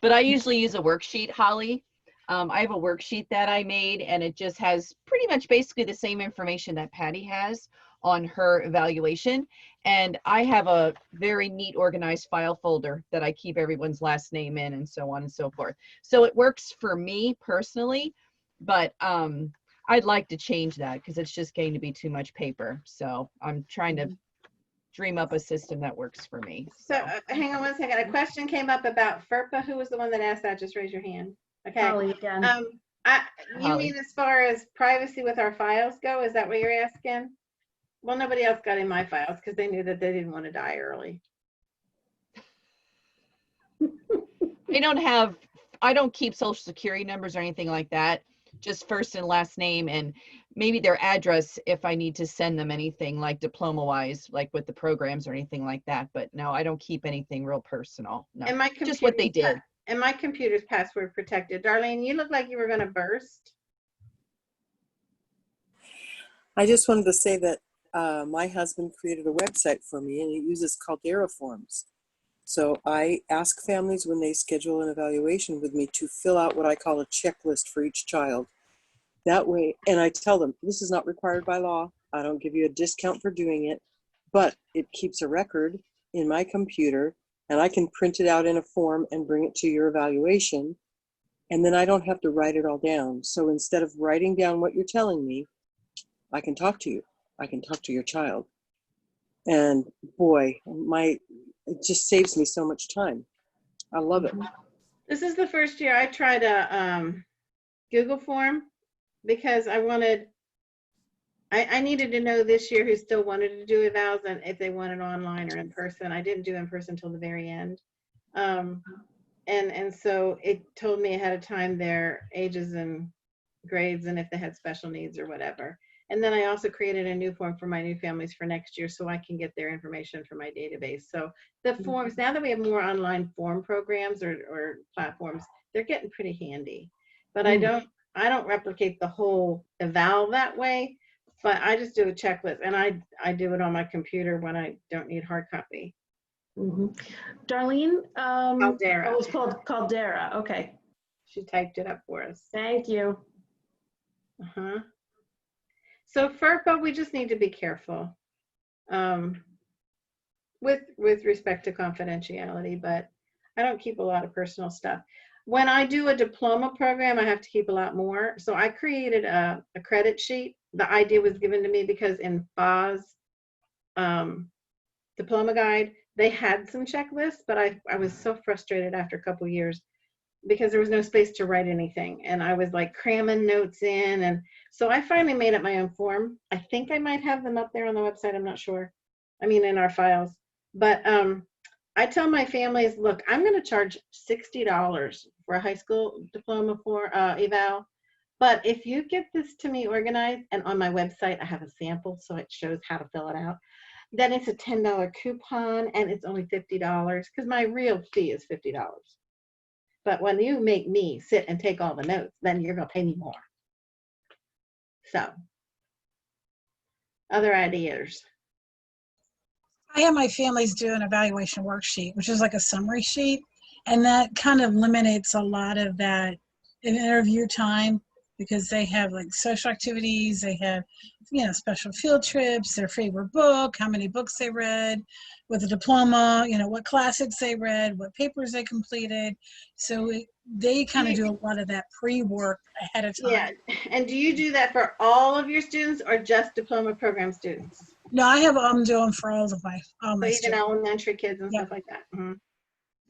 But I usually use a worksheet, Holly. I have a worksheet that I made, and it just has pretty much basically the same information that Patty has on her evaluation. And I have a very neat organized file folder that I keep everyone's last name in and so on and so forth. So it works for me personally, but I'd like to change that because it's just getting to be too much paper. So I'm trying to dream up a system that works for me. So hang on one second. A question came up about FERPA. Who was the one that asked that? Just raise your hand. Okay. Holly again. You Holly. mean as far as privacy with our files go? Is that what you're asking? Well, nobody else got in my files because they knew that they didn't want to die early. I don't keep social security numbers or anything like that. Just first and last name and maybe their address if I need to send them anything like diploma wise, like with the programs or anything like that. But no, I don't keep anything real personal. No, And my just what they did. And my computer's password protected. Darlene, you look like you were going to burst. I just wanted to say that my husband created a website for me, and he uses Caldera forms. So I ask families when they schedule an evaluation with me to fill out what I call a checklist for each child. That way, and I tell them, this is not required by law. I don't give you a discount for doing it, but it keeps a record in my computer, and I can print it out in a form and bring it to your evaluation. And then I don't have to write it all down. So instead of writing down what you're telling me, I can talk to you. I can talk to your child. And boy, it just saves me so much time. I love it. This is the first year I tried a Google form because I needed to know this year who still wanted to do evals and if they wanted online or in person. I didn't do in person until the very end. And so it told me ahead of time their ages and grades and if they had special needs or whatever. And then I also created a new form for my new families for next year so I can get their information from my database. So the forms, now that we have more online form programs or platforms, they're getting pretty handy. But I don't replicate the whole eval that way, but I just do a checklist and I do it on my computer when I don't need hard copy. Darlene, Caldera. it was called Caldera. Okay. She typed it up for us. Thank you. So FERPA, we just need to be careful with respect to confidentiality, but I don't keep a lot of personal stuff. When I do a diploma program, I have to keep a lot more. So I created a credit sheet. The idea was given to me because in FA's diploma guide, they had some checklists, but I was so frustrated after a couple of years because there was no space to write anything. And I was like cramming notes in. And so I finally made up my own form. I think I might have them up there on the website. I'm not sure. I mean, in our files. But I tell my families, look, I'm going to charge $60 for a high school diploma for eval. But if you get this to me organized, and on my website, I have a sample, so it shows how to fill it out, then it's a $10 coupon, and it's only $50 because my real fee is $50. But when you make me sit and take all the notes, then you're going to pay me more. So, other ideas? I have my families do an evaluation worksheet, which is like a summary sheet, and that kind of eliminates a lot of that interview time because they have like social activities, they have, special field trips, their favorite book, how many books they read, with a diploma, what classics they read, what papers they completed. So they kind of do a lot of that pre-work ahead of time. Yeah, and do you do that for all of your students or just diploma program students? No, I'm doing for all of my so even students. elementary kids and stuff like that.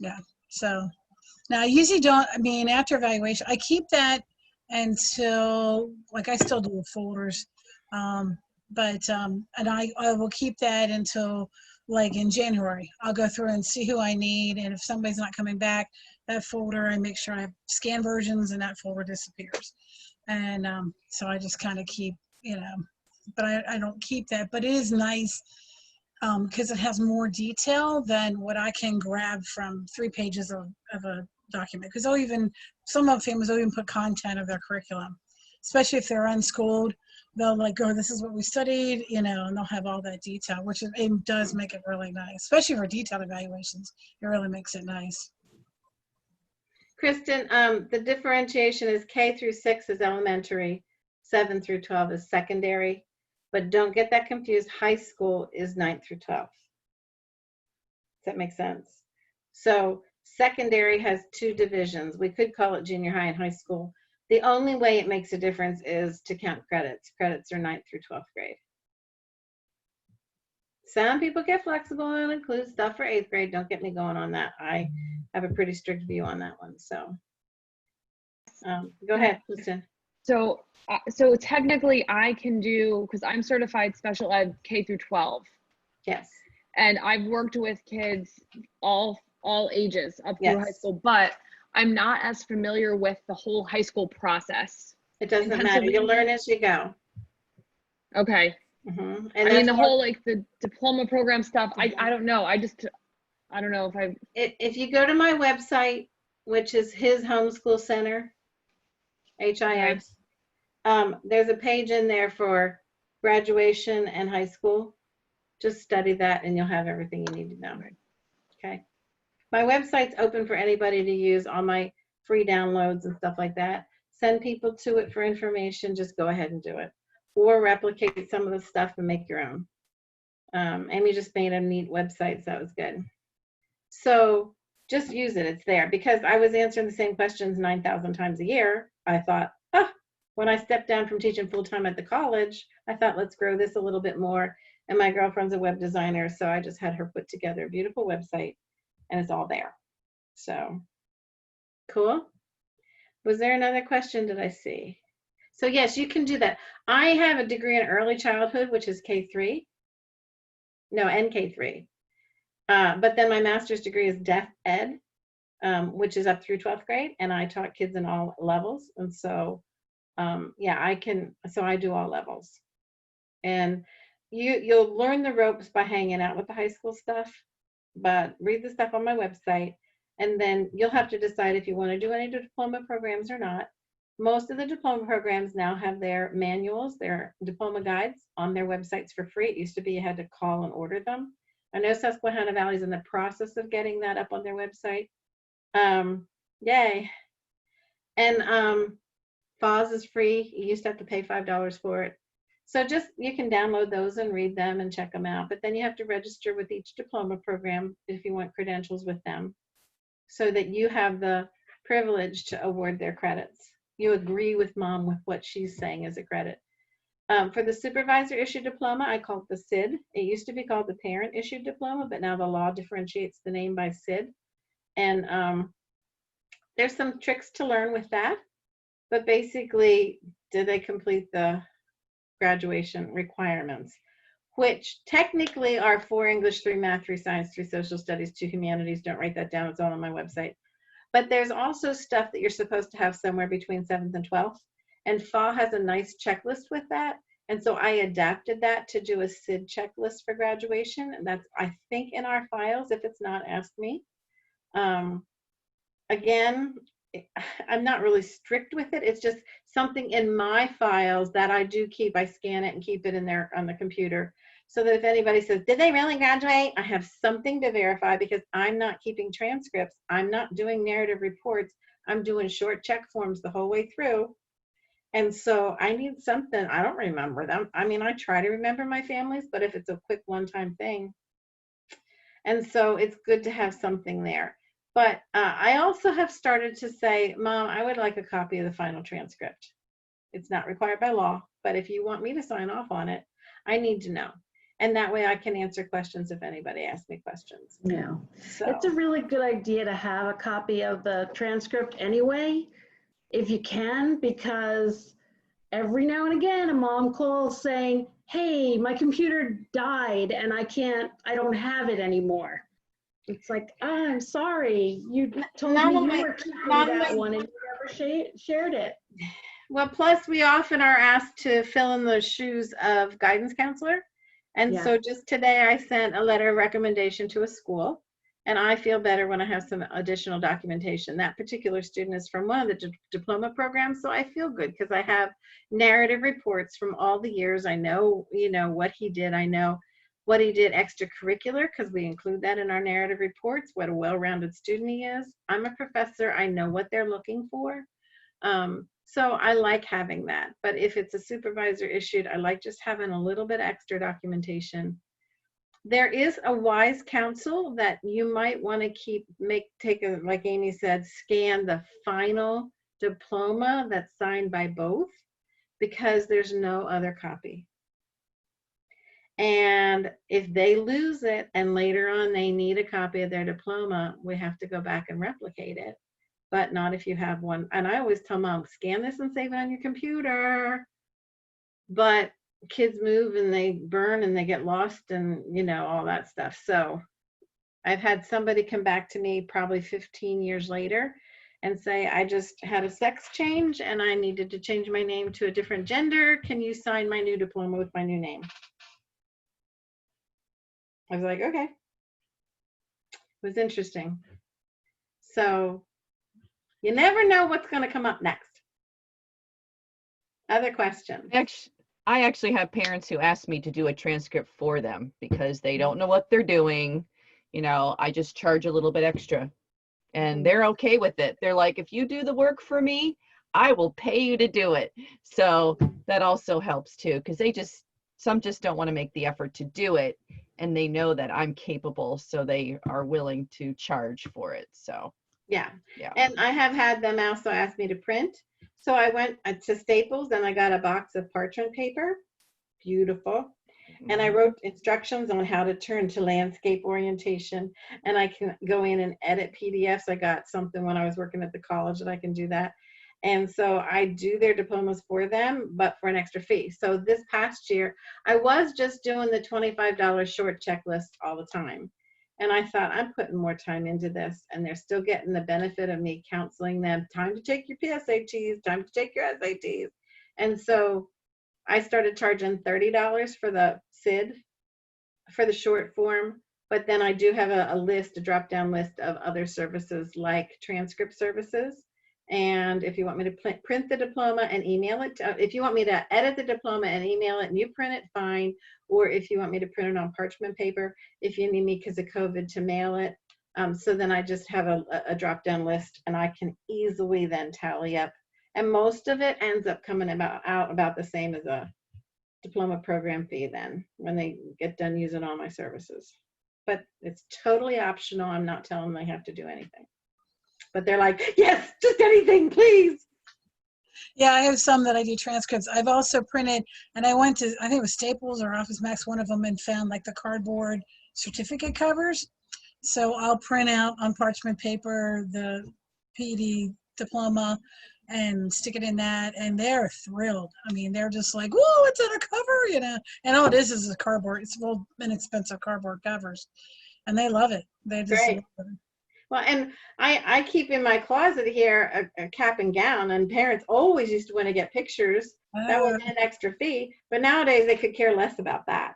Yeah. So now I usually don't, I mean, after evaluation, I keep that until, like, I still do folders. And I will keep that until like in January. I'll go through and see who I need. And if somebody's not coming back, that folder, I make sure I have scanned versions and that folder disappears. And so I just kind of keep, but I don't keep that. But it is nice because it has more detail than what I can grab from 3 pages of a document. Because some of families will even put content of their curriculum, especially if they're unschooled. They'll like go, this is what we studied, and they'll have all that detail, which it does make it really nice, especially for detailed evaluations. It really makes it nice. Kristen, the differentiation is K through 6 is elementary, 7 through 12 is secondary, but don't get that confused. High school is 9th through 12th. Does that make sense? So secondary has 2 divisions. We could call it junior high and high school. The only way it makes a difference is to count credits. Credits are 9th through 12th grade. Some people get flexible and include stuff for 8th grade. Don't get me going on that. I have a pretty strict view on that one. So go ahead, Kristen. So technically I can do, because I'm certified special ed K through 12. Yes. And I've worked with kids all ages up through Yes. high school, but I'm not as familiar with the whole high school process. It doesn't matter. You'll learn as you go. Okay. Mm-hmm. I mean, the whole, like, the diploma program stuff, I don't know. I don't know if If you go to my website, which is his homeschool center, HIS, there's a page in there for graduation and high school. Just study that and you'll have everything you need to know. Okay. My website's open for anybody to use, all my free downloads and stuff like that. Send people to it for information. Just go ahead and do it. Or replicate some of the stuff and make your own. Amy just made a neat website, so that was good. So just use it. It's there. Because I was answering the same questions 9,000 times a year, I thought, when I stepped down from teaching full-time at the college, I thought, let's grow this a little bit more. And my girlfriend's a web designer, so I just had her put together a beautiful website, and it's all there. So cool. Was there another question? Did I see? So yes, you can do that. I have a degree in early childhood, which is K3. No, NK3. But then my master's degree is deaf ed, which is up through 12th grade, and I taught kids in all levels. And so, yeah, I do all levels. And you'll learn the ropes by hanging out with the high school stuff, but read the stuff on my website, and then you'll have to decide if you want to do any diploma programs or not. Most of the diploma programs now have their manuals, their diploma guides on their websites for free. It used to be you had to call and order them. I know Susquehanna Valley is in the process of getting that up on their website. Yay. And FOS is free. You used to have to pay $5 for it. So just, you can download those and read them and check them out. But then you have to register with each diploma program if you want credentials with them, so that you have the privilege to award their credits. You agree with mom with what she's saying as a credit. For the supervisor issued diploma, I call it the SID. It used to be called the parent issued diploma, but now the law differentiates the name by SID. And there's some tricks to learn with that. But basically, did they complete the graduation requirements, which technically are 4 English, 3 math, 3 science, 3 social studies, 2 humanities. Don't write that down. It's all on my website. But there's also stuff that you're supposed to have somewhere between 7th and 12th. And FA has a nice checklist with that. And so I adapted that to do a SID checklist for graduation. And that's, I think, in our files. If it's not, ask me. Again, I'm not really strict with it. It's just something in my files that I do keep. I scan it and keep it in there on the computer, so that if anybody says, did they really graduate? I have something to verify, because I'm not keeping transcripts. I'm not doing narrative reports. I'm doing short check forms the whole way through. And so I need something. I don't remember them. I mean, I try to remember my families, but if it's a quick one-time thing. And so it's good to have something there. But I also have started to say, Mom, I would like a copy of the final transcript. It's not required by law, but if you want me to sign off on it, I need to know. And that way I can answer questions if anybody asks me questions. Yeah. So, It's a really good idea to have a copy of the transcript anyway, if you can, because every now and again, a mom calls saying, hey, my computer died and I don't have it anymore. It's like, I'm sorry, you told me you were keeping that one and you never shared it. well, plus we often are asked to fill in the shoes of guidance counselor. And Yeah. so just today I sent a letter of recommendation to a school, and I feel better when I have some additional documentation. That particular student is from one of the diploma programs, so I feel good because I have narrative reports from all the years. I know, what he did. I know what he did extracurricular, because we include that in our narrative reports, what a well-rounded student he is. I'm a professor. I know what they're looking for. So I like having that. But if it's a supervisor issued, I like just having a little bit extra documentation. There is a wise counsel that you might want to like Amy said, scan the final diploma that's signed by both, because there's no other copy. And if they lose it and later on they need a copy of their diploma, we have to go back and replicate it, but not if you have one. And I always tell mom, scan this and save it on your computer. But kids move and they burn and they get lost and all that stuff. So I've had somebody come back to me probably 15 years later and say, I just had a sex change and I needed to change my name to a different gender. Can you sign my new diploma with my new name? I was like, okay. It was interesting. So you never know what's going to come up next. Other questions? I actually have parents who ask me to do a transcript for them because they don't know what they're doing. I just charge a little bit extra and they're okay with it. They're like, if you do the work for me, I will pay you to do it. So that also helps too, because some just don't want to make the effort to do it, and they know that I'm capable, so they are willing to charge for it. So yeah. Yeah. And I have had them also ask me to print. So I went to Staples and I got a box of parchment paper. Beautiful. And I wrote instructions on how to turn to landscape orientation, and I can go in and edit PDFs. I got something when I was working at the college that I can do that. And so I do their diplomas for them, but for an extra fee. So this past year, I was just doing the $25 short checklist all the time. And I thought, I'm putting more time into this, and they're still getting the benefit of me counseling them. Time to take your PSATs, time to take your SATs. And so I started charging $30 for the SID, for the short form, but then I do have a drop-down list of other services like transcript services. And if you want me to print the diploma and email it, if you want me to edit the diploma and email it and you print it, fine. Or if you want me to print it on parchment paper, if you need me because of COVID to mail it. So then I just have a drop-down list, and I can easily then tally up. And most of it ends up coming out about the same as a diploma program fee then, when they get done using all my services. But it's totally optional. I'm not telling them they have to do anything. But they're like, yes, just anything, please. Yeah, I have some that I do transcripts. I've also printed, and I went to, I think it was Staples or Office Max, one of them, and found like the cardboard certificate covers. So I'll print out on parchment paper the PD diploma and stick it in that, and they're thrilled. I mean, they're just like, whoa, it's in a cover, And all it is a cardboard. It's real inexpensive cardboard covers, and they love it. They just Great. love it. Well, and I keep in my closet here a cap and gown, and parents always used to want to get pictures. That was an extra fee, but nowadays they could care less about that.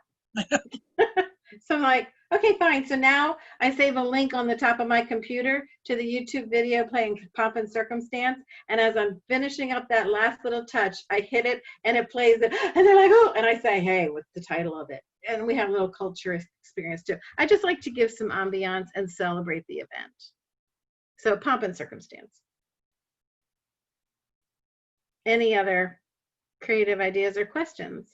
So I'm like, okay, fine. So now I save a link on the top of my computer to the YouTube video playing Pomp and Circumstance, and as I'm finishing up that last little touch, I hit it and it plays it, and they're like, oh, and I say, hey, what's the title of it? And we have a little culture experience too. I just like to give some ambiance and celebrate the event. So Pomp and Circumstance. Any other creative ideas or questions?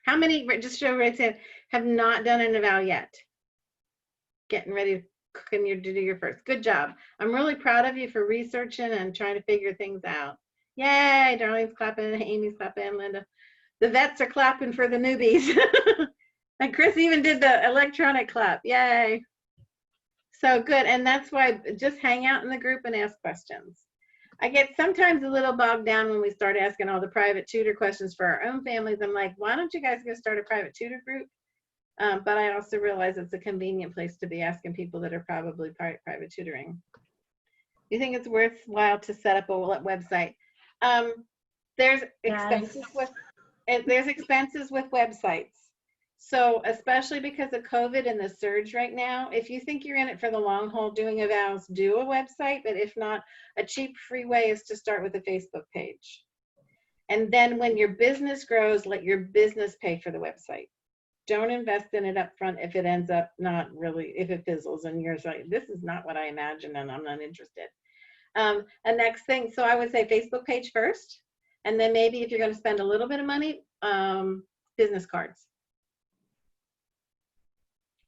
How many, just show right hand, have not done an eval yet? Getting ready to do your first. Good job. I'm really proud of you for researching and trying to figure things out. Yay, Darlene's clapping, Amy's clapping, Linda. The vets are clapping for the newbies. And Chris even did the electronic clap. Yay. So good. And that's why just hang out in the group and ask questions. I get sometimes a little bogged down when we start asking all the private tutor questions for our own families. I'm like, why don't you guys go start a private tutor group? But I also realize it's a convenient place to be asking people that are probably private tutoring. Do you think it's worthwhile to set up a website? There's expenses with websites. So especially because of COVID and the surge right now, if you think you're in it for the long haul doing evals, do a website. But if not, a cheap free way is to start with a Facebook page. And then when your business grows, let your business pay for the website. Don't invest in it up front if it ends up not really, if it fizzles and you're like, this is not what I imagined and I'm not interested. And next thing, so I would say Facebook page first. And then maybe if you're going to spend a little bit of money, business cards.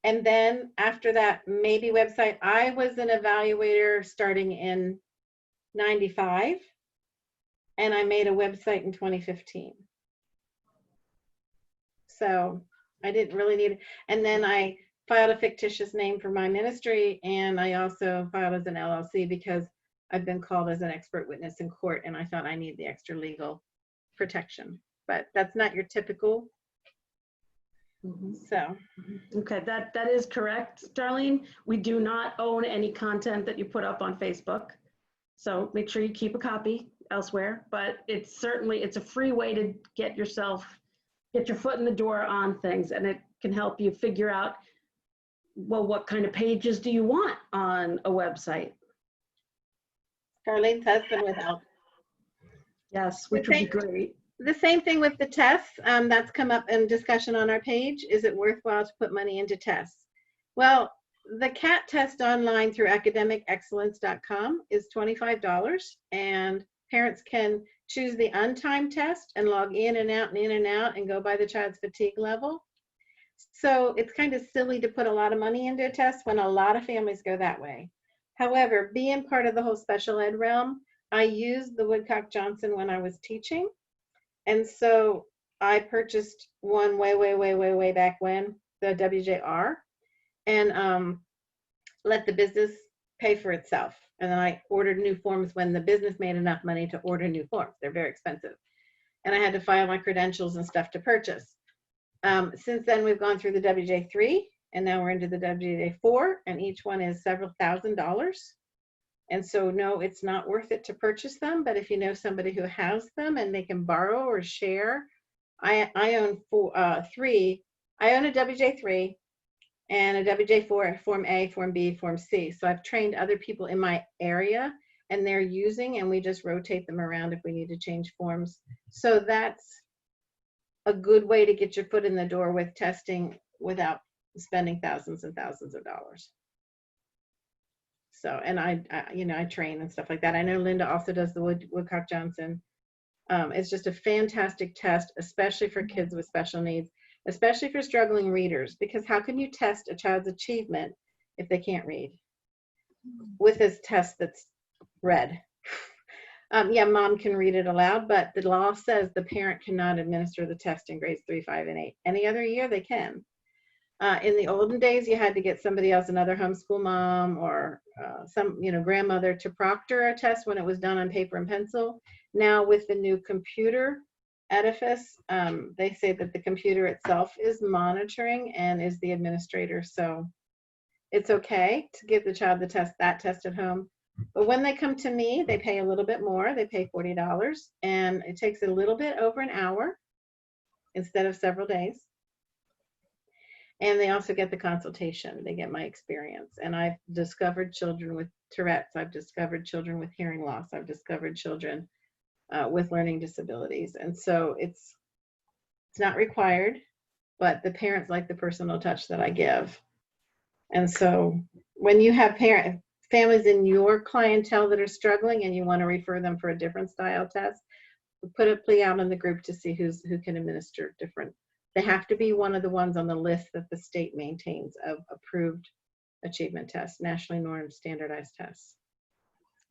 And then after that, maybe website. I was an evaluator starting in 95, and I made a website in 2015. So I didn't really need it. And then I filed a fictitious name for my ministry, and I also filed as an LLC because I've been called as an expert witness in court, and I thought I need the extra legal protection. But that's not your typical. So okay, that is correct, Darlene. We do not own any content that you put up on Facebook, so make sure you keep a copy elsewhere. But it's a free way to get your foot in the door on things, and it can help you figure out, well, what kind of pages do you want on a website? Darlene's husband would help. Yes, which would be great. The same thing with the tests. That's come up in discussion on our page. Is it worthwhile to put money into tests? Well, the CAT test online through academicexcellence.com is $25, and parents can choose the untimed test and log in and out and go by the child's fatigue level. So it's kind of silly to put a lot of money into a test when a lot of families go that way. However, being part of the whole special ed realm, I used the Woodcock-Johnson when I was teaching. And so I purchased one way back when, the WJR, and let the business pay for itself. And then I ordered new forms when the business made enough money to order new forms. They're very expensive. And I had to file my credentials and stuff to purchase. Since then, we've gone through the WJ3, and now we're into the WJ4, and each one is several $1,000s. And so, no, it's not worth it to purchase them. But if you know somebody who has them and they can borrow or share, I own three. I own a WJ3 and a WJ4, Form A, Form B, Form C. So I've trained other people in my area, and they're using, and we just rotate them around if we need to change forms. So that's a good way to get your foot in the door with testing without spending thousands and thousands of dollars. So, and I train and stuff like that. I know Linda also does the Woodcock-Johnson. It's just a fantastic test, especially for kids with special needs, especially for struggling readers, because how can you test a child's achievement if they can't read with this test that's read? Yeah, mom can read it aloud, but the law says the parent cannot administer the test in grades 3, 5, and 8. Any other year they can. In the olden days, you had to get somebody else, another homeschool mom or some grandmother, to proctor a test when it was done on paper and pencil. Now with the new computer edifice, they say that the computer itself is monitoring and is the administrator. So it's okay to give the child that test at home. But when they come to me, they pay a little bit more. They pay $40, and it takes a little bit over an hour instead of several days. And they also get the consultation. They get my experience. And I've discovered children with Tourette's. I've discovered children with hearing loss. I've discovered children with learning disabilities. And so it's not required, but the parents like the personal touch that I give. And so when you have families in your clientele that are struggling and you want to refer them for a different style test, put a plea out in the group to see who can administer different. They have to be one of the ones on the list that the state maintains of approved achievement tests, nationally normed standardized tests.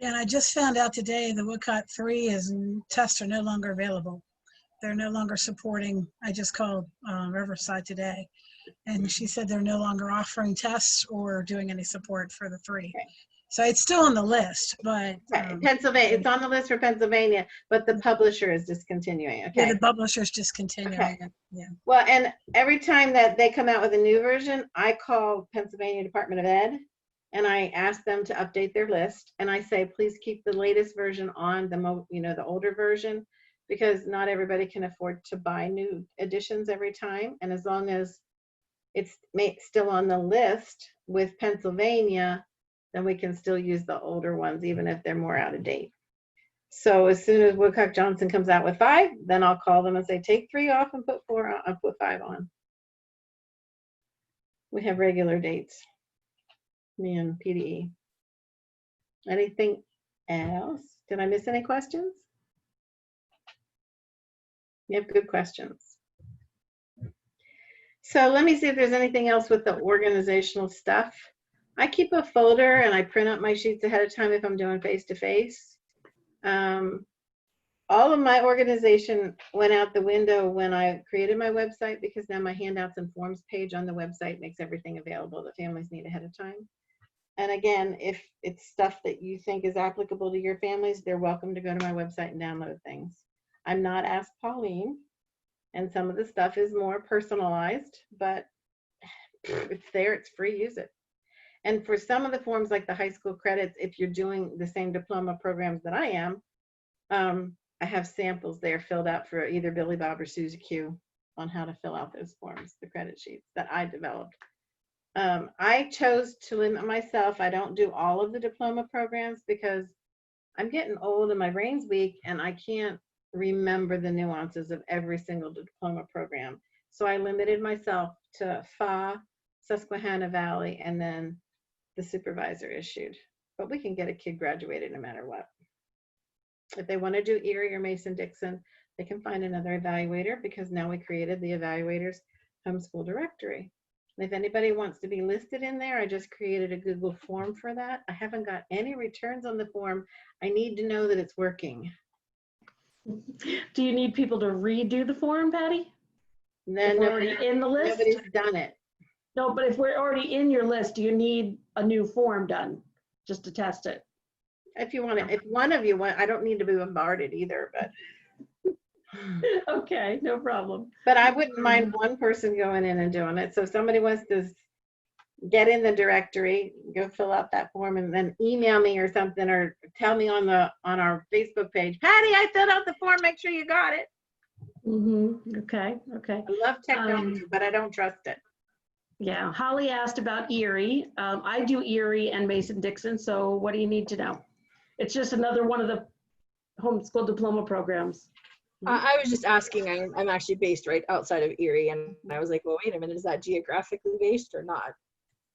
And I just found out today the Woodcock 3 tests are no longer available. They're no longer supporting. I just called Riverside today. And she said they're no longer offering tests or doing any support for the 3. Okay. So it's still on the list, but Right, Pennsylvania, it's on the list for Pennsylvania, but the publisher is discontinuing, yeah, okay? the publisher's discontinuing Okay. it. Yeah. Well, and every time that they come out with a new version, I call Pennsylvania Department of Ed and I ask them to update their list. And I say, please keep the latest version on the older version, because not everybody can afford to buy new editions every time. And as long as it's still on the list with Pennsylvania, then we can still use the older ones, even if they're more out of date. So as soon as Woodcock Johnson comes out with 5, then I'll call them and say, take 3 off and put 4 on, I'll put 5 on. We have regular dates. Me and PDE. Anything else? Did I miss any questions? You have good questions. So let me see if there's anything else with the organizational stuff. I keep a folder and I print up my sheets ahead of time if I'm doing face-to-face. All of my organization went out the window when I created my website, because now my handouts and forms page on the website makes everything available that families need ahead of time. And again, if it's stuff that you think is applicable to your families, they're welcome to go to my website and download things. I'm not Ask Pauline, and some of the stuff is more personalized, but it's there, it's free, use it. And for some of the forms, like the high school credits, if you're doing the same diploma programs that I am, I have samples there filled out for either Billy Bob or Susie Q on how to fill out those forms, the credit sheets that I developed. I chose to limit myself. I don't do all of the diploma programs because I'm getting old and my brain's weak and I can't remember the nuances of every single diploma program. So I limited myself to FA, Susquehanna Valley, and then the supervisor issued. But we can get a kid graduated no matter what. If they want to do Erie or Mason-Dixon, they can find another evaluator, because now we created the evaluators homeschool directory. And if anybody wants to be listed in there, I just created a Google form for that. I haven't got any returns on the form. I need to know that it's working. Do you need people to redo the form, Patty? Then If we're already in the list? nobody's done it. No, but if we're already in your list, do you need a new form done just to test it? If you want to, if one of you want, I don't need to be bombarded either, but Okay, no problem. but I wouldn't mind one person going in and doing it. So if somebody wants to get in the directory, go fill out that form, and then email me or something, or tell me on our Facebook page, Patty, I filled out the form, make sure you got it. Okay. I love technology, but I don't trust it. Yeah, Holly asked about Erie. I do Erie and Mason-Dixon, so what do you need to know? It's just another one of the homeschool diploma programs. I was just asking, I'm actually based right outside of Erie, and I was like, well, wait a minute, is that geographically based or not?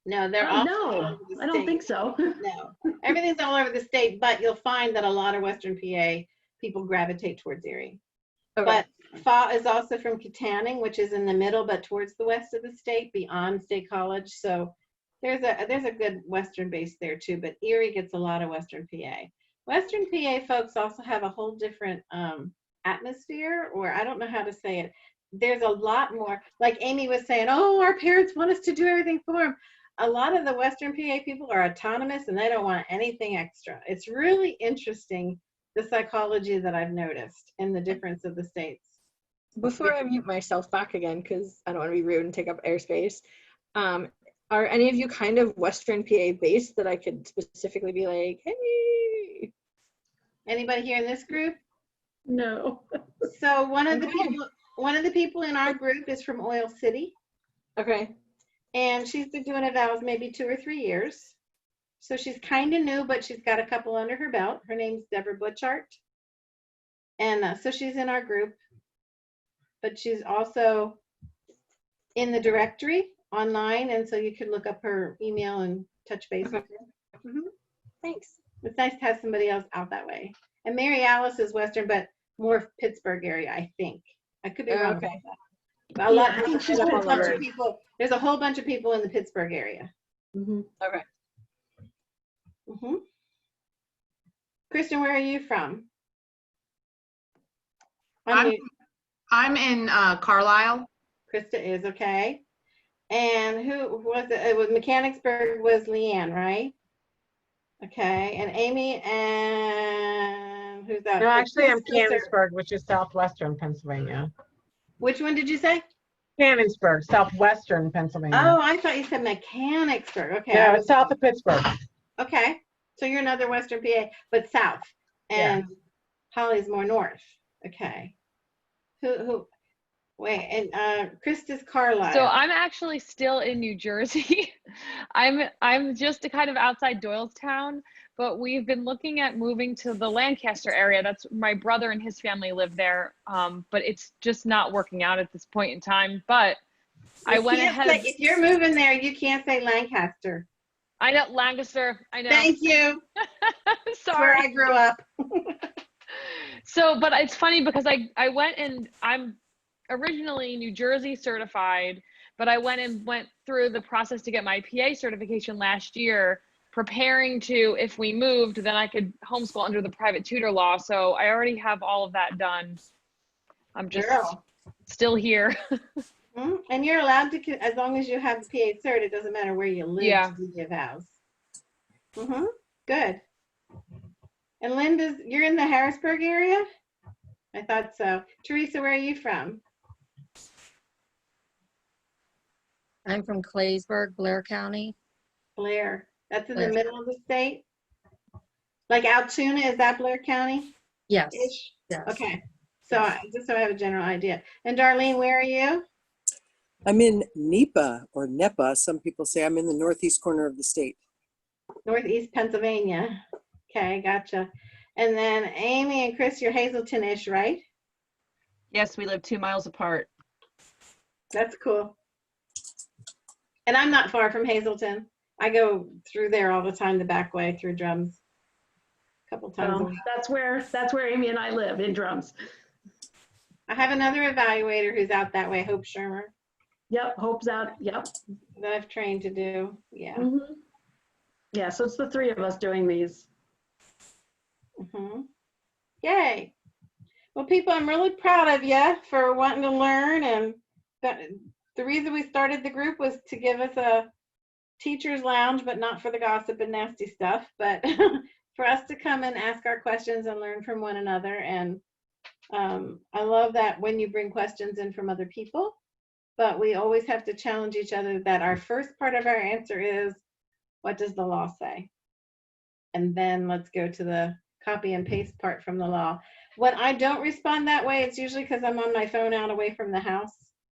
No, they're all No, I don't think so. No, everything's all over the state, but you'll find that a lot of Western PA people gravitate towards Erie. Okay. But FA is also from Kittanning, which is in the middle, but towards the west of the state, beyond State College. So there's a good Western base there too, but Erie gets a lot of Western PA. Western PA folks also have a whole different atmosphere, or I don't know how to say it. There's a lot more, like Amy was saying, oh, our parents want us to do everything for them. A lot of the Western PA people are autonomous and they don't want anything extra. It's really interesting, the psychology that I've noticed in the difference of the states. Before I mute myself back again, because I don't want to be rude and take up airspace, are any of you kind of Western PA based that I could specifically be like, hey? Anybody here in this group? No. So one of the people in our group is from Oil City. Okay. And she's been doing evals maybe 2 or 3 years. So she's kind of new, but she's got a couple under her belt. Her name's Deborah Butchart. And so she's in our group, but she's also in the directory online. And so you could look up her email and touch base with her. Thanks. It's nice to have somebody else out that way. And Mary Alice is Western, but more Pittsburgh area, I think. I could be wrong about that. But there's a whole bunch of people in the Pittsburgh area. Okay. Kristen, where are you from? I'm in Carlisle. Krista is, okay. And who was it? It was Mechanicsburg was Leanne, right? Okay, and Amy and who's that? No, actually, I'm Chris or- Canonsburg, which is southwestern Pennsylvania. Which one did you say? Canonsburg, southwestern Pennsylvania. Oh, I thought you said Mechanicsburg. Okay. No, it's south of Pittsburgh. Okay, so you're another Western PA, but south, and Holly's more north. Okay. Who? Wait, and Krista's Carlisle. So I'm actually still in New Jersey. I'm just kind of outside Doylestown, but we've been looking at moving to the Lancaster area. That's my brother and his family live there, but it's just not working out at this point in time. But I went ahead. If you're moving there, you can't say Lancaster. I know Lancaster. I know. Thank you. Sorry. Where I grew up. So, but it's funny because I went and I'm originally New Jersey certified, but I went through the process to get my PA certification last year, preparing to, if we moved, then I could homeschool under the private tutor law. So I already have all of that done. I'm just still here. And you're allowed to, as long as you have the PA cert, it doesn't matter where you live to give vows. Good. And Linda's, you're in the Harrisburg area? I thought so. Teresa, where are you from? I'm from Claysburg, Blair County. Blair. That's in Blair. the middle of the state? Like Altoona, is that Blair County? Yes. Ish? Yes. Okay. So just so I have a general idea. And Darlene, where are you? I'm in NEPA or NEPA. Some people say I'm in the northeast corner of the state. Northeast Pennsylvania. Okay, gotcha. And then Amy and Chris, you're Hazleton-ish, right? Yes, we live 2 miles apart. That's cool. And I'm not far from Hazleton. I go through there all the time, the back way through Drums. A couple times a week. That's where Amy and I live, in Drums. I have another evaluator who's out that way, Hope Shermer. Yep, Hope's out. Yep. That I've trained to do. Yeah. Yeah, so it's the three of us doing these. Yay. Well, people, I'm really proud of you for wanting to learn. And the reason we started the group was to give us a teacher's lounge, but not for the gossip and nasty stuff, but for us to come and ask our questions and learn from one another. And I love that when you bring questions in from other people, but we always have to challenge each other that our first part of our answer is, what does the law say? And then let's go to the copy and paste part from the law. When I don't respond that way, it's usually because I'm on my phone out away from the house.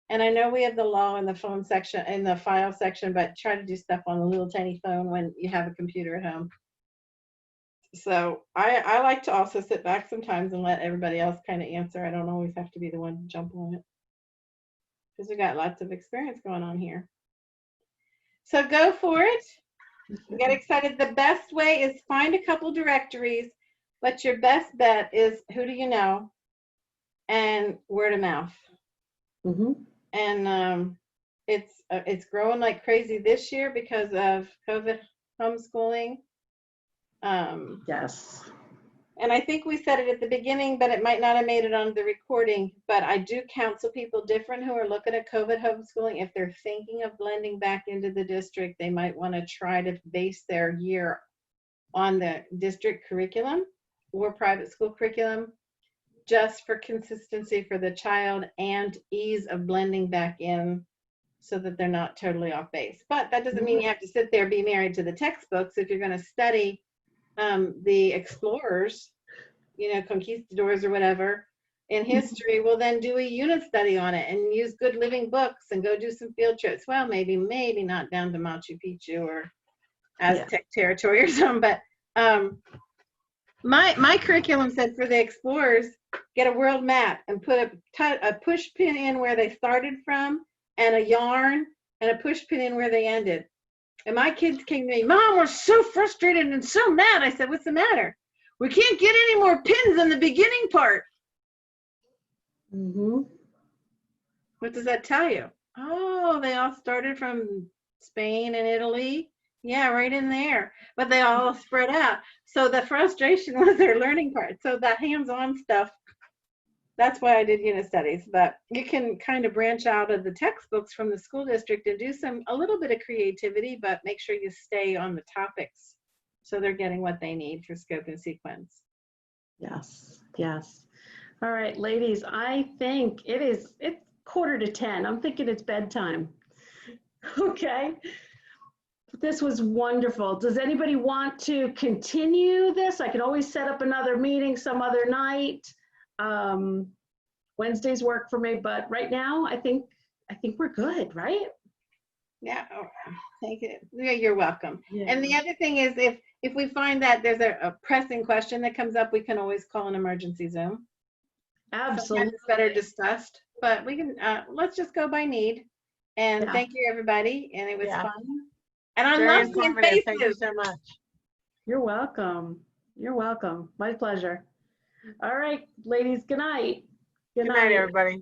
And I know we have the law in the phone section, in the file section, but try to do stuff on a little tiny phone when you have a computer at home. So I like to also sit back sometimes and let everybody else kind of answer. I don't always have to be the one to jump on it, because we got lots of experience going on here. So go for it. Get excited. The best way is find a couple directories, but your best bet is who do you know and word of mouth. And it's growing like crazy this year because of COVID homeschooling. Yes. And I think we said it at the beginning, but it might not have made it on the recording, but I do counsel people different who are looking at COVID homeschooling. If they're thinking of blending back into the district, they might want to try to base their year on the district curriculum or private school curriculum, just for consistency for the child and ease of blending back in so that they're not totally off base. But that doesn't mean you have to sit there, be married to the textbooks. If you're going to study the explorers, you know, conquistadors or whatever in history, well then do a unit study on it and use Good Living books and go do some field trips. Well, maybe not down to Machu Picchu or Aztec territory or something, but my curriculum said for the explorers, get a world map and put a push pin in where they started from and a yarn and a push pin in where they ended. And my kids came to me, Mom, we're so frustrated and so mad. I said, what's the matter? We can't get any more pins in the beginning part. What does that tell you? Oh, they all started from Spain and Italy. Yeah, right in there. But they all spread out. So the frustration was their learning part. So that hands-on stuff That's why I did unit studies, but you can kind of branch out of the textbooks from the school district and do a little bit of creativity, but make sure you stay on the topics so they're getting what they need for scope and sequence. Yes, yes. All right, ladies, I think it's 9:45. I'm thinking it's bedtime. Okay. This was wonderful. Does anybody want to continue this? I can always set up another meeting some other night. Wednesdays work for me, but right now I think we're good, right? Yeah, oh, thank you. Yeah, you're welcome. Yeah. And the other thing is if we find that there's a pressing question that comes up, we can always call an emergency Zoom. Sometimes Absolutely. it's better discussed, but we can, let's just go by need. And Yeah. thank you, everybody. And it was Yeah. fun. And I Very love seeing informative. Thank you faces. so much. You're welcome. You're welcome. My pleasure. All right, ladies, good night. Good night, everybody.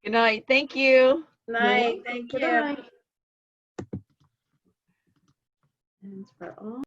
Good night. Thank you. Night. Thank Good you. night. And for all